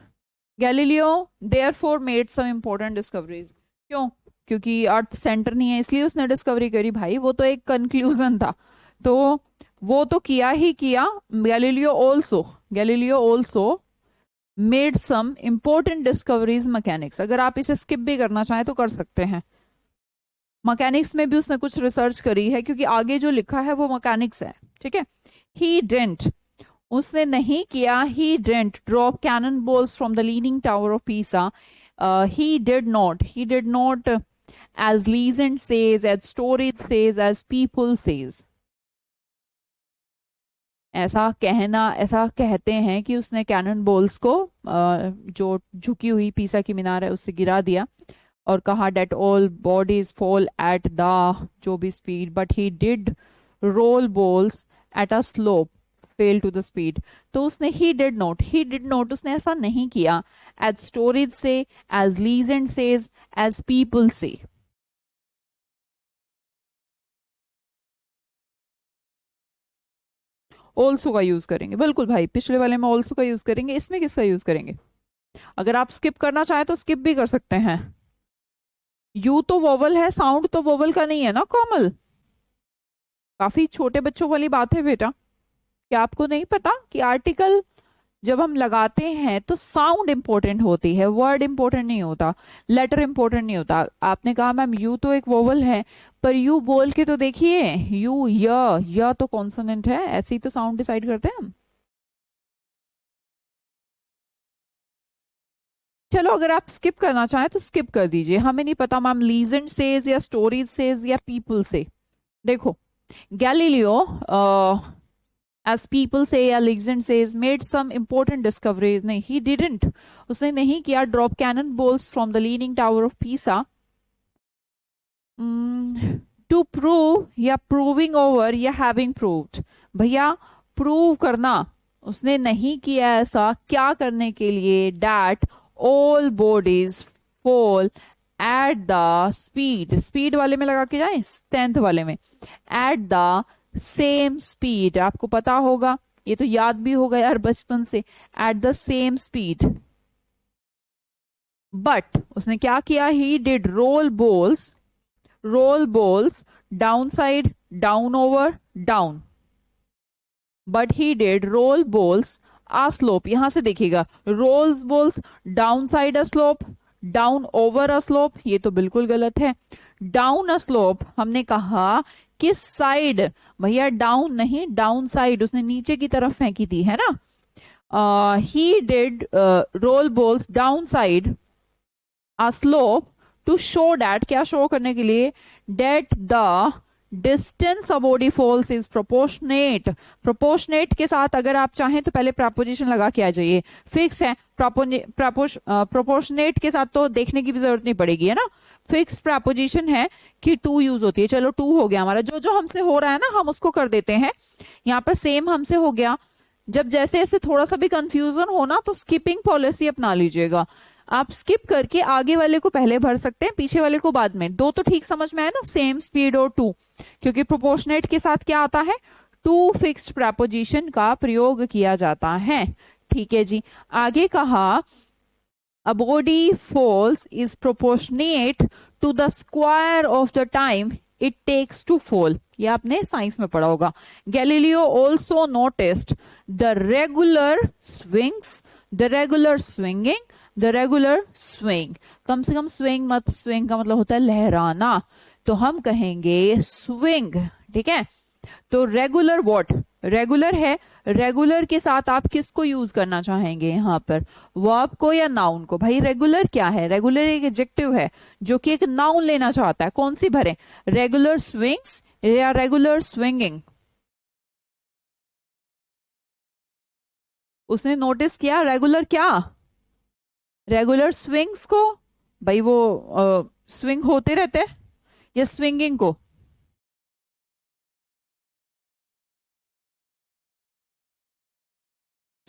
Galileo therefore made some important discoveries, क्यों? क्योंकि अर्थ सेंटर नहीं है इसलिए उसने डिस्कवरी करी भाई, वो तो एक कंक्लूजन था, तो वो तो किया ही किया। Galileo also made some important discoveries mechanics, अगर आप इसे स्किप भी करना चाहें तो कर सकते हैं। मैकेनिक्स में भी उसने कुछ रिसर्च करी है, क्योंकि आगे जो लिखा है वो मैकेनिक्स है, ठीक है। ही डेंट, उसने नहीं किया, he didn't drop cannon balls from the leaning tower of Pisa, he did not as legend says, as story says, as people says, ऐसा कहते हैं कि उसने कैनन बॉल्स को जो झुकी हुई पीसा की मीनार है उससे गिरा दिया, और कहा that all bodies fall at the जो भी speed, but he did roll balls at a slope fail to the speed. तो उसने ही डिड नॉट उसने ऐसा नहीं किया, एज स्टोरीज से, as legend says, as people से। ऑल्सो का यूज करेंगे, बिल्कुल भाई, पिछले वाले में ऑल्सो का यूज करेंगे, इसमें किसका यूज करेंगे? अगर आप स्किप करना चाहें तो स्किप भी कर सकते हैं। यू तो वोवल है, साउंड तो वोवल का नहीं है ना कोमल, काफी छोटे बच्चों वाली बात है बेटा। क्या आपको नहीं पता कि आर्टिकल जब हम लगाते हैं तो साउंड इंपॉर्टेंट होती है, वर्ड इंपॉर्टेंट नहीं होता, लेटर इंपॉर्टेंट नहीं होता। आपने कहा मैम यू तो एक वोवल है, पर यू बोल के तो देखिए, यू य तो कॉन्सोनेंट है, ऐसे ही तो साउंड डिसाइड करते हैं हम। चलो अगर आप स्किप करना चाहें तो स्किप कर दीजिए, हमें नहीं पता मैम लीजेंड सेज या स्टोरीज सेज या पीपल से। देखो गैलीलियो as people say या legend says made some important discoveries, नहीं he didn't, उसने नहीं किया drop cannon balls from the leaning tower of Pisa to prove या proving over या having proved, भैया prove करना, उसने नहीं किया ऐसा, क्या करने के लिए? that all bodies fall at the speed वाले में लगा के जाए, 10th वाले में, at the सेम स्पीड, आपको पता होगा, ये तो याद भी होगा यार बचपन से, at the same speed. But उसने क्या किया? He did roll balls down side, down over, down, but he did roll balls a slope, यहां से देखिएगा, rolls balls down side a slope, down over a slope, ये तो बिल्कुल गलत है। डाउन अ स्लोप हमने कहा किस साइड? भैया डाउन नहीं, डाउन साइड, उसने नीचे की तरफ फेंकी थी, है ना। He did roll balls down side a slope to show that, क्या शो करने के लिए? That the distance a body falls is proportionate, proportionate के साथ अगर आप चाहें तो पहले प्रपोजिशन लगा के आ जाइए, फिक्स है, प्रोपोर्शनेट के साथ तो देखने की भी जरूरत नहीं पड़ेगी, है ना, फिक्स प्रपोजिशन है कि टू यूज होती है। चलो टू हो गया हमारा, जो जो हमसे हो रहा है ना हम उसको कर देते हैं, यहाँ पर सेम हमसे हो गया। जब जैसे ऐसे थोड़ा सा भी कंफ्यूजन हो ना तो स्किपिंग पॉलिसी अपना लीजिएगा, आप स्किप करके आगे वाले को पहले भर सकते हैं, पीछे वाले को बाद में। दो तो ठीक समझ में आया ना, सेम स्पीड और टू, क्योंकि प्रोपोर्शनेट के साथ क्या आता है? टू फिक्स्ड प्रपोजिशन का प्रयोग किया जाता है, ठीक है जी। आगे कहा a body falls is proportionate to the square of the time it takes to fall, ये आपने साइंस में पढ़ा होगा। Galileo also noticed the regular swings, the regular swinging, the regular swing, कम से कम swing मत, swing का मतलब होता है लहराना, तो हम कहेंगे swing, ठीक है। तो रेगुलर वॉट? रेगुलर है, रेगुलर के साथ आप किसको यूज करना चाहेंगे यहाँ पर? वर्ब को या नाउन को? भाई रेगुलर क्या है? रेगुलर एक एडजेक्टिव है जो कि एक नाउन लेना चाहता है, कौन सी भरे? रेगुलर स्विंग्स या रेगुलर स्विंगिंग? उसने नोटिस किया रेगुलर क्या? रेगुलर स्विंग्स को, भाई वो स्विंग होते रहते, या स्विंगिंग को?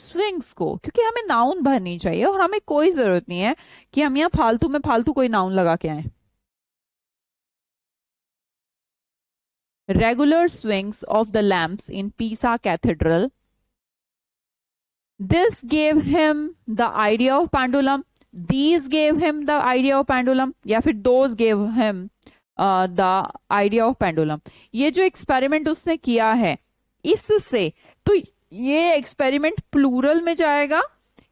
स्विंग्स को, क्योंकि हमें नाउन भरनी चाहिए और हमें कोई जरूरत नहीं है कि हम यहाँ फालतू में फालतू कोई नाउन लगा के आए. Regular swings of the lamps in Pisa Cathedral. This gave him the idea of pendulum. These gave him the idea of pendulum. या फिर those gave him the idea of pendulum. ये जो एक्सपेरिमेंट उसने किया है, इससे तो ये एक्सपेरिमेंट प्लूरल में जाएगा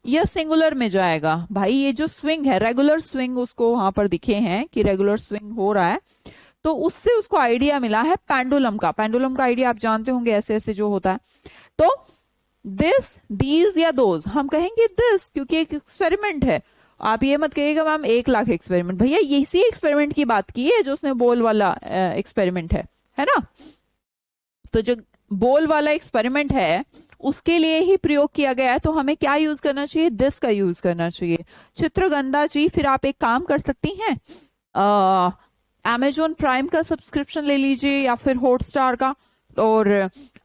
या सिंगुलर में जाएगा? भाई ये जो स्विंग है, रेगुलर स्विंग उसको वहां पर दिखे हैं कि रेगुलर स्विंग हो रहा है, तो उससे उसको आइडिया मिला है पेंडुलम का. पेंडुलम का आइडिया आप जानते होंगे, ऐसे ऐसे जो होता है. तो दिस, दीज या दोज, हम कहेंगे दिस क्योंकि एक एक्सपेरिमेंट है. आप ये मत कहिएगा मैम 1,00,000 एक्सपेरिमेंट. भैया इसी एक्सपेरिमेंट की बात की है जो उसने बोल वाला एक्सपेरिमेंट है ना. तो जो बोल वाला एक्सपेरिमेंट है उसके लिए ही प्रयोग किया गया है, तो हमें क्या यूज करना चाहिए? दिस का यूज करना चाहिए. चित्रगंधा जी, फिर आप एक काम कर सकती हैं, Amazon प्राइम का सब्सक्रिप्शन ले लीजिए या फिर हॉटस्टार का, और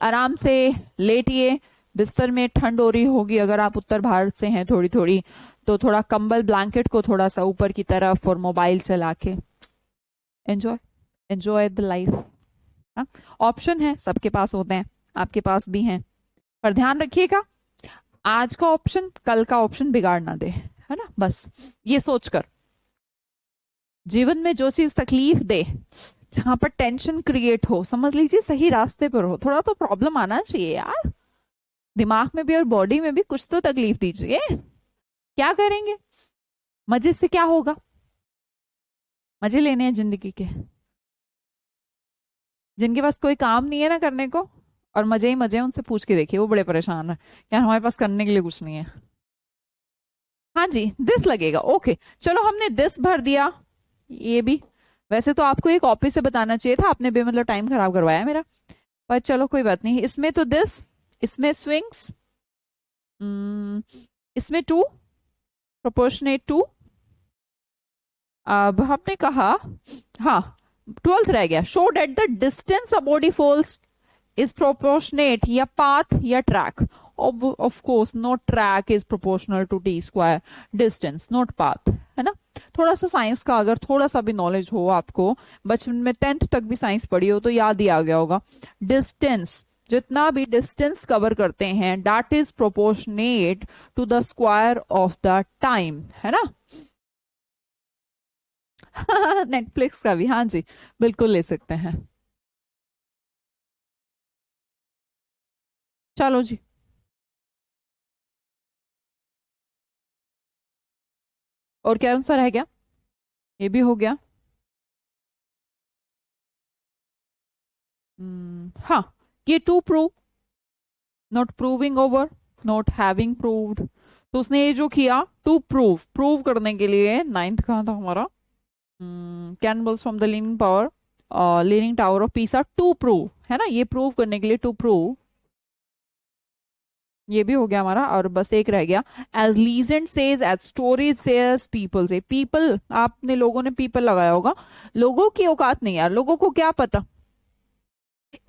आराम से लेटिए. बिस्तर में ठंड हो रही होगी अगर आप उत्तर भारत से हैं थोड़ी थोड़ी, तो थोड़ा कंबल ब्लैंकेट को थोड़ा सा ऊपर की तरफ और मोबाइल चला के एंजॉय द लाइफ. ऑप्शन है, सबके पास होते हैं, आपके पास भी हैं, पर ध्यान रखिएगा आज का ऑप्शन कल का ऑप्शन बिगाड़ ना दे, है ना. बस ये सोचकर जीवन में जो चीज तकलीफ दे, जहां पर टेंशन क्रिएट हो, समझ लीजिए सही रास्ते पर हो, थोड़ा तो प्रॉब्लम आना चाहिए यार. दिमाग में भी और बॉडी में भी कुछ तो तकलीफ दीजिए. क्या करेंगे? मजे से क्या होगा? मजे लेने हैं जिंदगी के. जिनके पास कोई काम नहीं है ना करने को और मजे ही मजे, उनसे पूछ के देखिए, वो बड़े परेशान है यार, हमारे पास करने के लिए कुछ नहीं है. हाँ जी, दिस लगेगा. ओके चलो, हमने दिस भर दिया. ये भी वैसे तो आपको एक कॉपी से बताना चाहिए था, आपने भी मतलब टाइम खराब करवाया मेरा, पर चलो कोई बात नहीं. इसमें तो दिस, इसमें स्विंग्स, इसमें टू, प्रोपोर्शनेट टू. अब हमने कहा, हाँ 12th रह गया, show that the distance a body falls is proportionate या पाथ या track. Of course, not track is proportional to t square, distance not path, है ना. थोड़ा सा साइंस का अगर थोड़ा सा भी नॉलेज हो आपको, बचपन में 10th तक भी साइंस पढ़ी हो तो याद ही आ गया होगा. डिस्टेंस, जितना भी डिस्टेंस कवर करते हैं, that is proportionate to the square of the time, है ना. नेटफ्लिक्स का भी, हाँ जी बिल्कुल ले सकते हैं. चलो जी, और क्या आंसर है? क्या ये भी हो गया? हाँ, ये to prove, not proving over, not having proved. तो उसने ये जो किया टू प्रूव, प्रूव करने के लिए. 9th कहाँ था हमारा? Cannonballs from the leaning power, leaning tower of Pisa, to prove, है ना. ये प्रूव करने के लिए टू प्रूव, ये भी हो गया हमारा. और बस एक रह गया, as legend says, as stories says, people say. People, आपने लोगों ने पीपल लगाया होगा, लोगों की औकात नहीं यार, लोगों को क्या पता.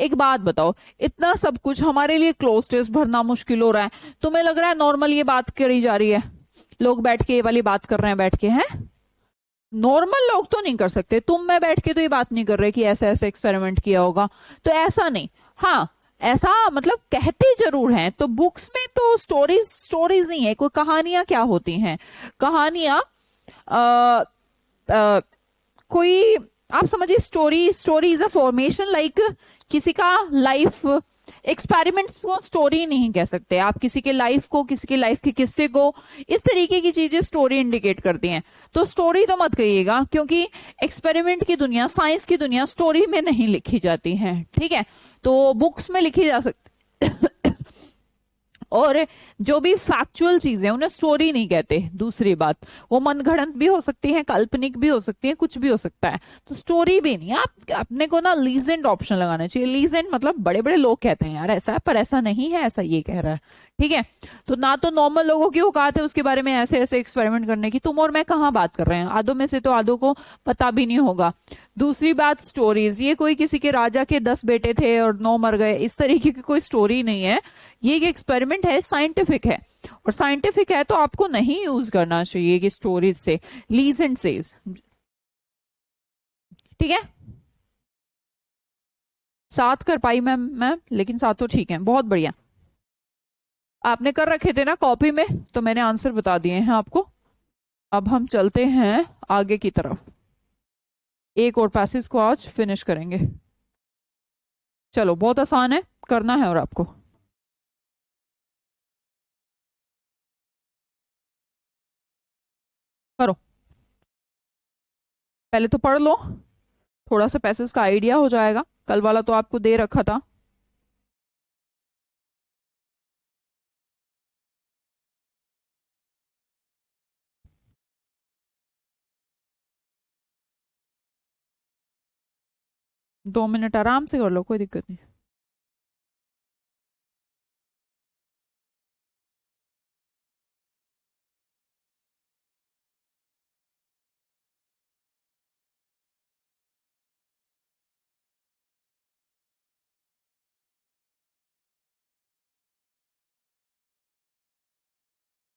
एक बात बताओ, इतना सब कुछ हमारे लिए क्लोज टेस्ट भरना मुश्किल हो रहा है, तुम्हें लग रहा है नॉर्मल ये बात करी जा रही है, लोग बैठ के ये वाली बात कर रहे हैं बैठ के, हैं? नॉर्मल लोग तो नहीं कर सकते. तुम मैं बैठ के तो ये बात नहीं कर रहे कि ऐसा ऐसा एक्सपेरिमेंट किया होगा, तो ऐसा नहीं. हाँ ऐसा मतलब कहते जरूर हैं. तो बुक्स में तो स्टोरीज नहीं है, कोई कहानियां क्या होती हैं, कहानियां कोई, आप समझिए story is a formation, like किसी का लाइफ. एक्सपेरिमेंट्स को स्टोरी नहीं कह सकते आप, किसी के लाइफ को, किसी के लाइफ के किस्से को, इस तरीके की चीजें स्टोरी इंडिकेट करती हैं. तो स्टोरी तो मत कहिएगा, क्योंकि एक्सपेरिमेंट की दुनिया, साइंस की दुनिया स्टोरी में नहीं लिखी जाती है, ठीक है. तो बुक्स में लिखी जा सकती और जो भी फैक्चुअल चीजें उन्हें स्टोरी नहीं कहते. दूसरी बात, वो मनगढ़ंत भी हो सकती है, काल्पनिक भी हो सकती है, कुछ भी हो सकता है, तो स्टोरी भी नहीं. आप अपने को ना लीजेंड ऑप्शन लगाना चाहिए. लीजेंड मतलब बड़े बड़े लोग कहते हैं यार ऐसा है, पर ऐसा नहीं है, ऐसा ये कह रहा है, ठीक है. तो ना तो नॉर्मल लोगों की औकात है उसके बारे में ऐसे ऐसे एक्सपेरिमेंट करने की. तुम और मैं कहाँ बात कर रहे हैं, आधों में से तो आधों को पता भी नहीं होगा. दूसरी बात, स्टोरीज, ये कोई किसी के राजा के 10 बेटे थे और 9 मर गए, इस तरीके की कोई स्टोरी नहीं है. ये एक एक्सपेरिमेंट है, साइंटिफिक है. और साइंटिफिक है तो आपको नहीं यूज करना चाहिए कि स्टोरेज से, लीज एंड सेज। ठीक है, 7 कर पाई मैम, लेकिन 7 तो ठीक है, बहुत बढ़िया। आपने कर रखे थे ना कॉपी में, तो मैंने आंसर बता दिए हैं आपको। अब हम चलते हैं आगे की तरफ, एक और पैसेज को आज फिनिश करेंगे। चलो, बहुत आसान है, करना है और आपको। करो, पहले तो पढ़ लो, थोड़ा सा पैसेज का आइडिया हो जाएगा, कल वाला तो आपको दे रखा था। दो मिनट आराम से कर लो, कोई दिक्कत नहीं।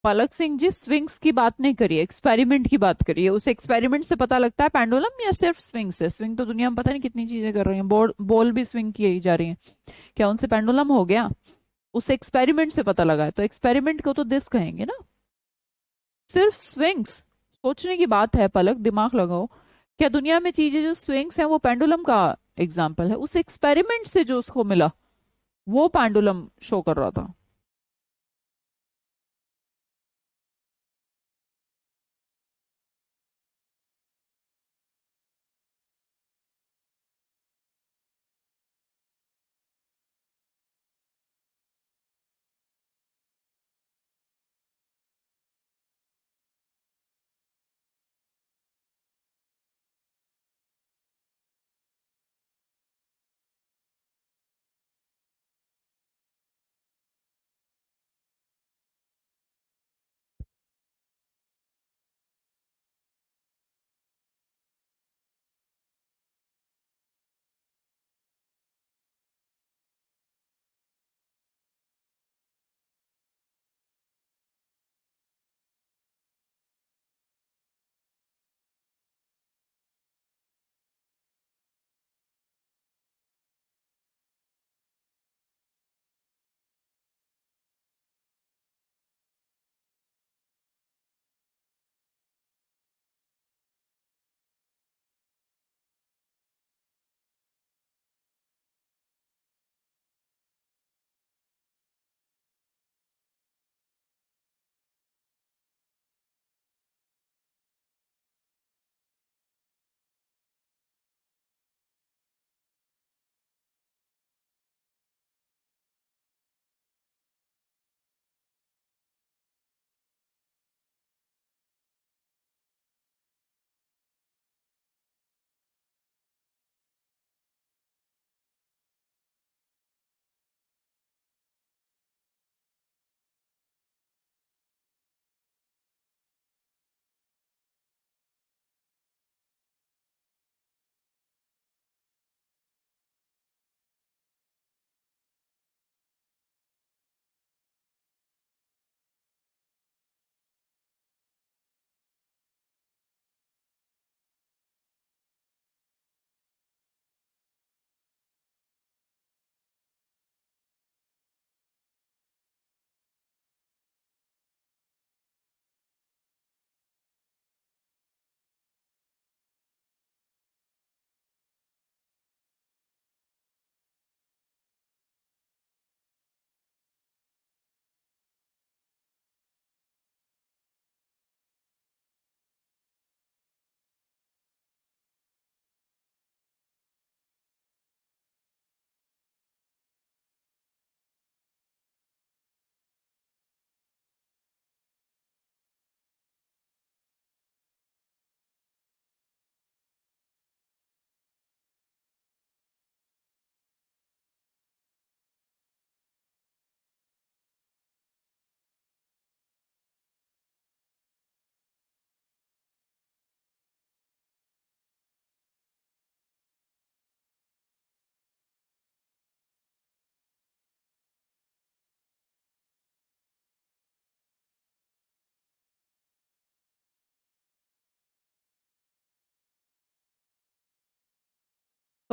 पलक सिंह जी, स्विंग्स की बात नहीं करिए, एक्सपेरिमेंट की बात करिए। उस एक्सपेरिमेंट से पता लगता है पेंडुलम या सिर्फ स्विंग से? स्विंग तो दुनिया में पता नहीं कितनी चीजें कर रही हैं, बॉल बॉल भी स्विंग की जा रही है, क्या उनसे पेंडुलम हो गया? उस एक्सपेरिमेंट से पता लगा है, तो एक्सपेरिमेंट को तो दिस कहेंगे ना, सिर्फ स्विंग्स। सोचने की बात है पलक, दिमाग लगाओ। क्या दुनिया में चीजें जो स्विंग्स हैं वो पेंडुलम का एग्जाम्पल है? उस एक्सपेरिमेंट से जो उसको मिला वो पेंडुलम शो कर रहा था।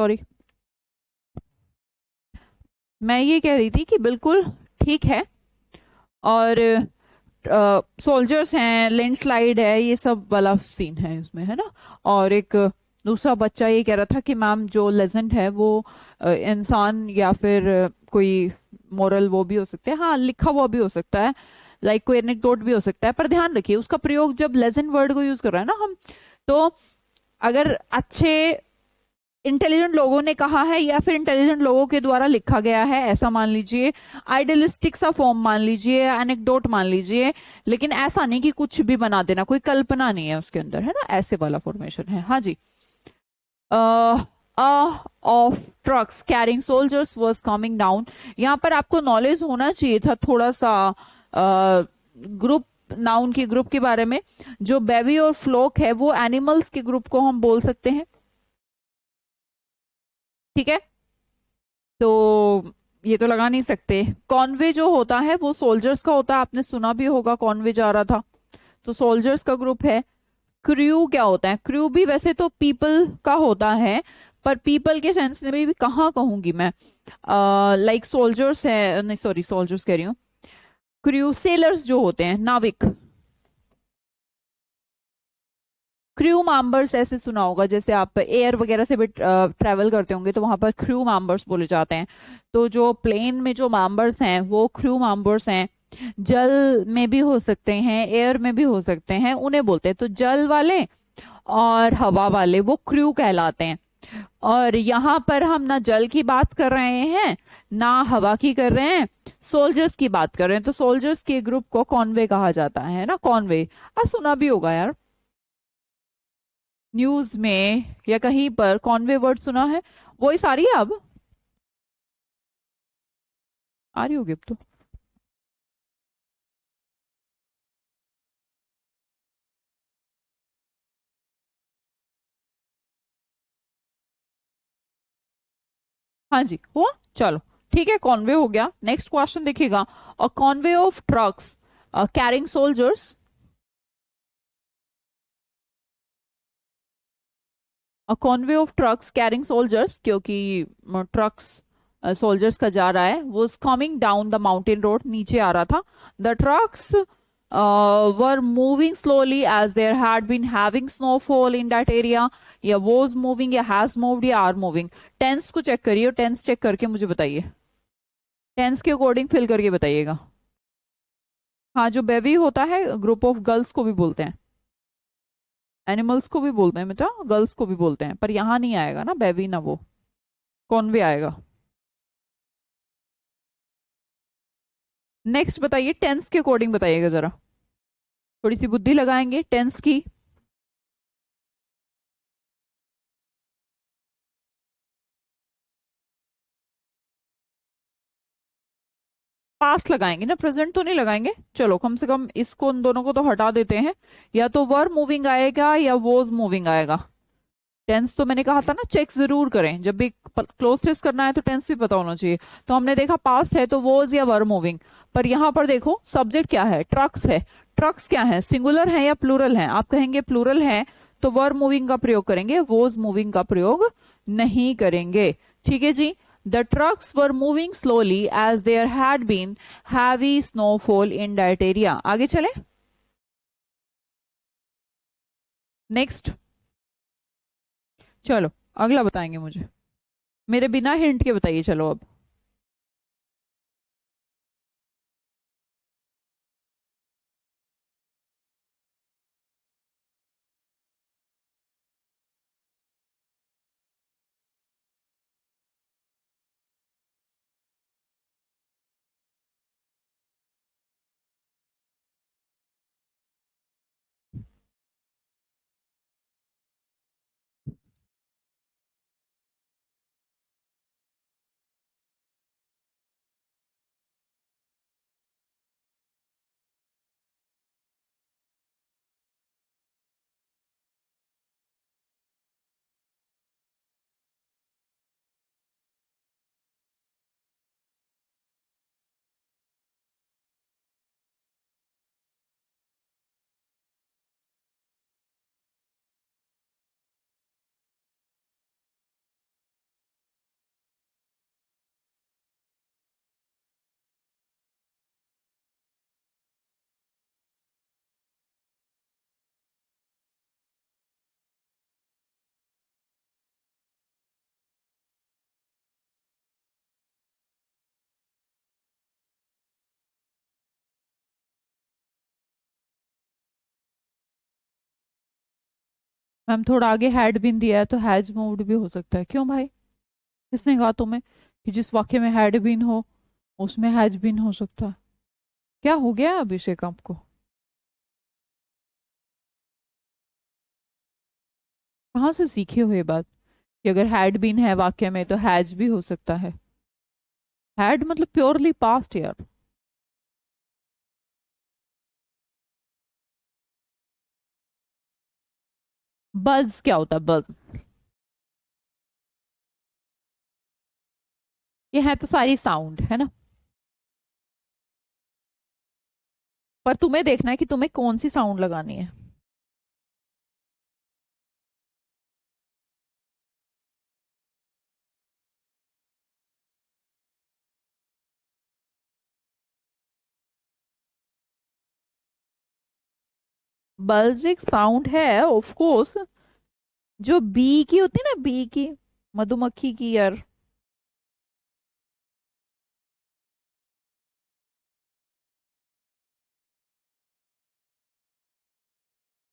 सॉरी, मैं ये कह रही थी कि बिल्कुल ठीक है। और सोल्जर्स हैं, लैंडस्लाइड है, ये सब वाला सीन है इसमें, है ना। और एक दूसरा बच्चा ये कह रहा था कि मैम जो लेजेंड है वो इंसान या फिर कोई मोरल वो भी हो सकते हैं, हाँ लिखा हुआ भी हो सकता है, लाइक कोई एनेक्डोट भी हो सकता है। पर ध्यान रखिए उसका प्रयोग जब लेजेंड वर्ड को यूज कर रहा है ना हम, तो अगर अच्छे इंटेलिजेंट लोगों ने कहा है या फिर इंटेलिजेंट लोगों के द्वारा लिखा गया है ऐसा मान लीजिए, आइडियलिस्टिक सा फॉर्म मान लीजिए, एनेक्डोट मान लीजिए, लेकिन ऐसा नहीं कि कुछ भी बना देना, कोई कल्पना नहीं है उसके अंदर, है ना, ऐसे वाला फॉर्मेशन है। हाँ जी। Of trucks carrying soldiers was coming down, यहाँ पर आपको नॉलेज होना चाहिए था थोड़ा सा ग्रुप, नाउन के ग्रुप के बारे में। जो बेबी और फ्लोक है वो एनिमल्स के ग्रुप को हम बोल सकते हैं, ठीक है। तो ये तो लगा नहीं सकते। कॉन्वे जो होता है वो सोल्जर्स का होता है, आपने सुना भी होगा कॉन्वे जा रहा था, तो सोल्जर्स का ग्रुप है। क्रू क्या होता है? क्रू भी वैसे तो पीपल का होता है, पर पीपल के सेंस में भी कहाँ कहूंगी मैं, लाइक सोल्जर्स है, नहीं सॉरी सोल्जर्स कह रही हूँ, क्रू सेलर्स जो होते हैं, नाविक। क्रू मेंबर्स ऐसे सुना होगा, जैसे आप एयर वगैरह से भी ट्रेवल करते होंगे तो वहां पर क्रू मेंबर्स बोले जाते हैं। तो जो प्लेन में जो मेंबर्स हैं वो क्रू मेंबर्स हैं। जल में भी हो सकते हैं, एयर में भी हो सकते हैं, उन्हें बोलते हैं। तो जल वाले और हवा वाले वो क्रू कहलाते हैं। और यहाँ पर हम ना जल की बात कर रहे हैं ना हवा की कर रहे हैं, सोल्जर्स की बात कर रहे हैं। तो सोल्जर्स के ग्रुप को कॉन्वे कहा जाता है ना, कॉन्वे। सुना भी होगा यार, न्यूज में या कहीं पर कॉन्वे वर्ड सुना है। वही सारी है अब, आ रही होगी अब तो। हाँ जी हुआ, चलो ठीक है, कॉन्वे हो गया। नेक्स्ट क्वेश्चन देखिएगा, a convoy of trucks carrying soldiers, a convoy of trucks carrying soldiers, क्योंकि ट्रक्स सोल्जर्स का जा रहा है, वो coming down the mountain road, नीचे आ रहा था। The trucks were moving slowly as there had been having snowfall in that area, या वॉज मूविंग या हैज मूव्ड या आर मूविंग। टेंस को चेक करिए, टेंस चेक करके मुझे बताइए, टेंस के अकॉर्डिंग फिल करके बताइएगा। हाँ, जो बेबी होता है ग्रुप ऑफ गर्ल्स को भी बोलते हैं, एनिमल्स को भी बोलते हैं बेटा, गर्ल्स को भी बोलते हैं, पर यहाँ नहीं आएगा ना बेबी ना वो, कौन भी आएगा। नेक्स्ट बताइए, टेंस के अकॉर्डिंग बताइएगा जरा, थोड़ी सी बुद्धि लगाएंगे टेंस की। पास्ट लगाएंगे ना, प्रेजेंट तो नहीं लगाएंगे। चलो कम से कम इसको, उन दोनों को तो हटा देते हैं। या तो वर मूविंग आएगा या वॉज मूविंग आएगा। टेंस तो मैंने कहा था ना चेक जरूर करें, जब भी क्लोज टेस्ट करना है तो टेंस भी पता होना चाहिए। तो हमने देखा पास्ट है तो वॉज या वर मूविंग। पर यहाँ पर देखो सब्जेक्ट क्या है, ट्रक्स है। ट्रक्स क्या है, सिंगुलर है या प्लूरल है? आप कहेंगे प्लूरल है तो वर मूविंग का प्रयोग करेंगे, वॉज मूविंग का प्रयोग नहीं करेंगे। ठीक है जी। The trucks were moving slowly as there had been heavy snowfall in that area. आगे चले, नेक्स्ट। चलो अगला बताएंगे मुझे, मेरे बिना हिंट के बताइए चलो अब। मैम थोड़ा आगे हैड बीन दिया है तो हैज मूव्ड भी हो सकता है। क्यों भाई, किसने कहा तुम्हें कि जिस वाक्य में हैड बीन हो उसमें हैज बीन हो सकता है? क्या हो गया अभिषेक आपको? कहाँ से सीखे हो ये बात कि अगर हैड बीन है वाक्य में तो हैज भी हो सकता है? हैड मतलब प्योरली पास्ट यार। बज क्या होता है बज? ये है तो सारी साउंड है ना। पर तुम्हें देखना है कि तुम्हें कौन सी साउंड लगानी है। बज एक साउंड है ऑफ कोर्स, जो बी की होती है ना, बी की, मधुमक्खी की यार।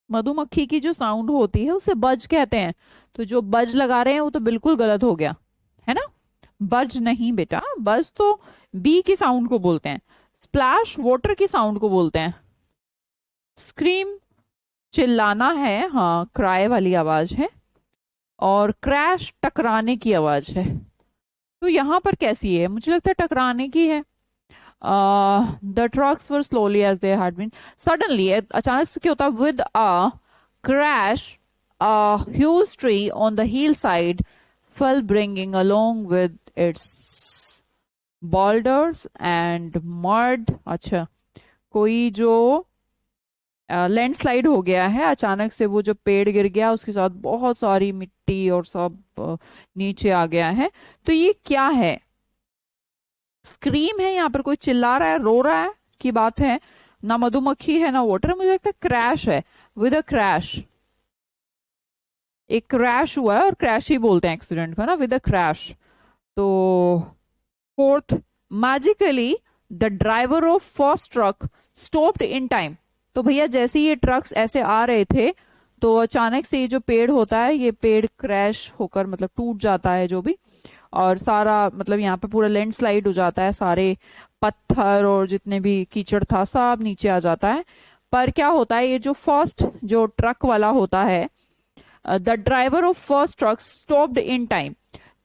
मधुमक्खी की जो साउंड होती है उसे बज कहते हैं। तो जो बज लगा रहे हैं वो तो बिल्कुल गलत हो गया, है ना। बज नहीं बेटा, बज तो बी की साउंड को बोलते हैं। स्प्लैश वाटर की साउंड को बोलते हैं। स्क्रीम चिल्लाना है, हाँ क्राई वाली आवाज है। और क्रैश टकराने की आवाज है। तो यहाँ पर कैसी है, मुझे लगता है टकराने की है। The trucks were slowly as they had been, suddenly अचानक से क्या होता है, with a crash a huge tree on the hillside fell, bringing along with its boulders and mud। अच्छा, कोई जो लैंडस्लाइड हो गया है अचानक से, वो जो पेड़ गिर गया उसके साथ बहुत सारी मिट्टी और सब नीचे आ गया है। तो ये क्या है? स्क्रीम है, यहाँ पर कोई चिल्ला रहा है, रो रहा है की बात है। ना मधुमक्खी है ना वाटर, मुझे लगता है क्रैश है, विद अ क्रैश। एक क्रैश हुआ है और क्रैश ही बोलते हैं एक्सीडेंट को ना, विद अ क्रैश। तो fourth, magically the driver of first truck stopped in time. तो भैया जैसे ही ये ट्रक्स ऐसे आ रहे थे तो अचानक से ये जो पेड़ होता है ये पेड़ क्रैश होकर मतलब टूट जाता है जो भी, और सारा मतलब यहाँ पे पूरा लैंडस्लाइड हो जाता है, सारे पत्थर और जितने भी कीचड़ था सब नीचे आ जाता है। पर क्या होता है, ये जो फर्स्ट जो ट्रक वाला होता है, the driver of first truck stopped in time.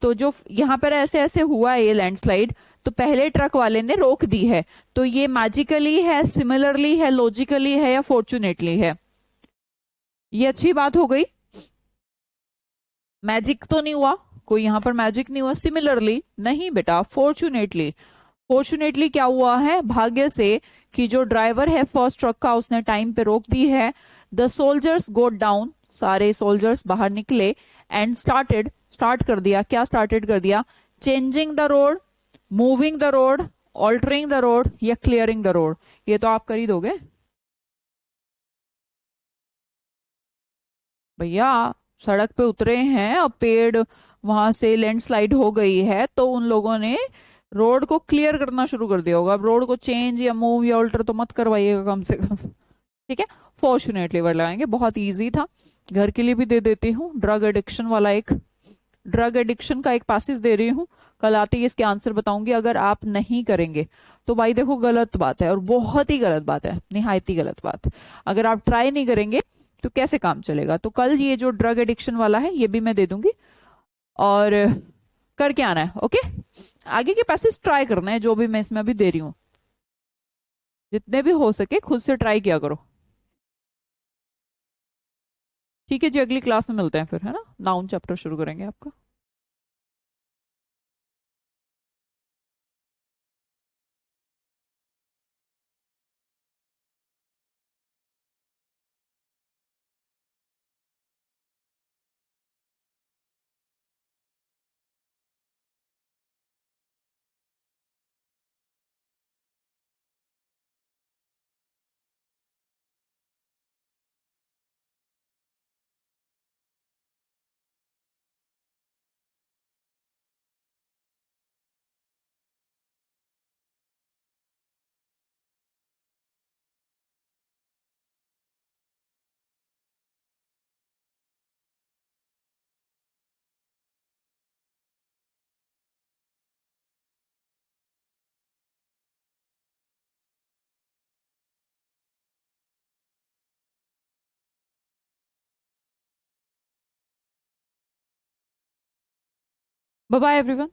तो जो यहाँ पर ऐसे ऐसे हुआ है ये लैंडस्लाइड, तो पहले ट्रक वाले ने रोक दी है। तो ये मैजिकली है, सिमिलरली है, लॉजिकली है या फॉर्चुनेटली है? ये अच्छी बात हो गई। मैजिक तो नहीं हुआ, कोई यहाँ पर मैजिक नहीं हुआ। सिमिलरली नहीं बेटा, फॉर्चुनेटली। फॉर्चुनेटली क्या हुआ है, भाग्य से, कि जो ड्राइवर है फर्स्ट ट्रक का उसने टाइम पे रोक दी है। द सोल्जर्स गोट डाउन, सारे सोल्जर्स बाहर निकले। एंड स्टार्टेड, स्टार्ट कर दिया, क्या स्टार्टेड कर दिया? Changing the road, moving the road, altering the road या क्लियरिंग द रोड। ये तो आप कर ही दोगे भैया। सड़क पे उतरे हैं, अब पेड़ वहां से लैंडस्लाइड हो गई है तो उन लोगों ने रोड को क्लियर करना शुरू कर दिया होगा। अब रोड को चेंज या मूव या ऑल्टर तो मत करवाइएगा कम से कम। ठीक है, फॉर्चुनेटली वर्ड लगाएंगे, बहुत इजी था। घर के लिए भी दे देती हूँ, ड्रग एडिक्शन वाला एक, ड्रग एडिक्शन का एक पैसेज दे रही हूँ। कल आते ही इसके आंसर बताऊंगी। अगर आप नहीं करेंगे तो भाई देखो गलत बात है, और बहुत ही गलत बात है, निहायत ही गलत बात। अगर आप ट्राई नहीं करेंगे तो कैसे काम चलेगा? तो कल ये जो ड्रग एडिक्शन वाला है ये भी मैं दे दूंगी, और करके आना है। ओके, आगे के पैसेज ट्राई करना है जो भी मैं इसमें अभी दे रही हूँ, जितने भी हो सके खुद से ट्राई किया करो। ठीक है जी, अगली क्लास में मिलते हैं फिर, है ना। नाउन चैप्टर शुरू करेंगे आपका। Bye bye everyone.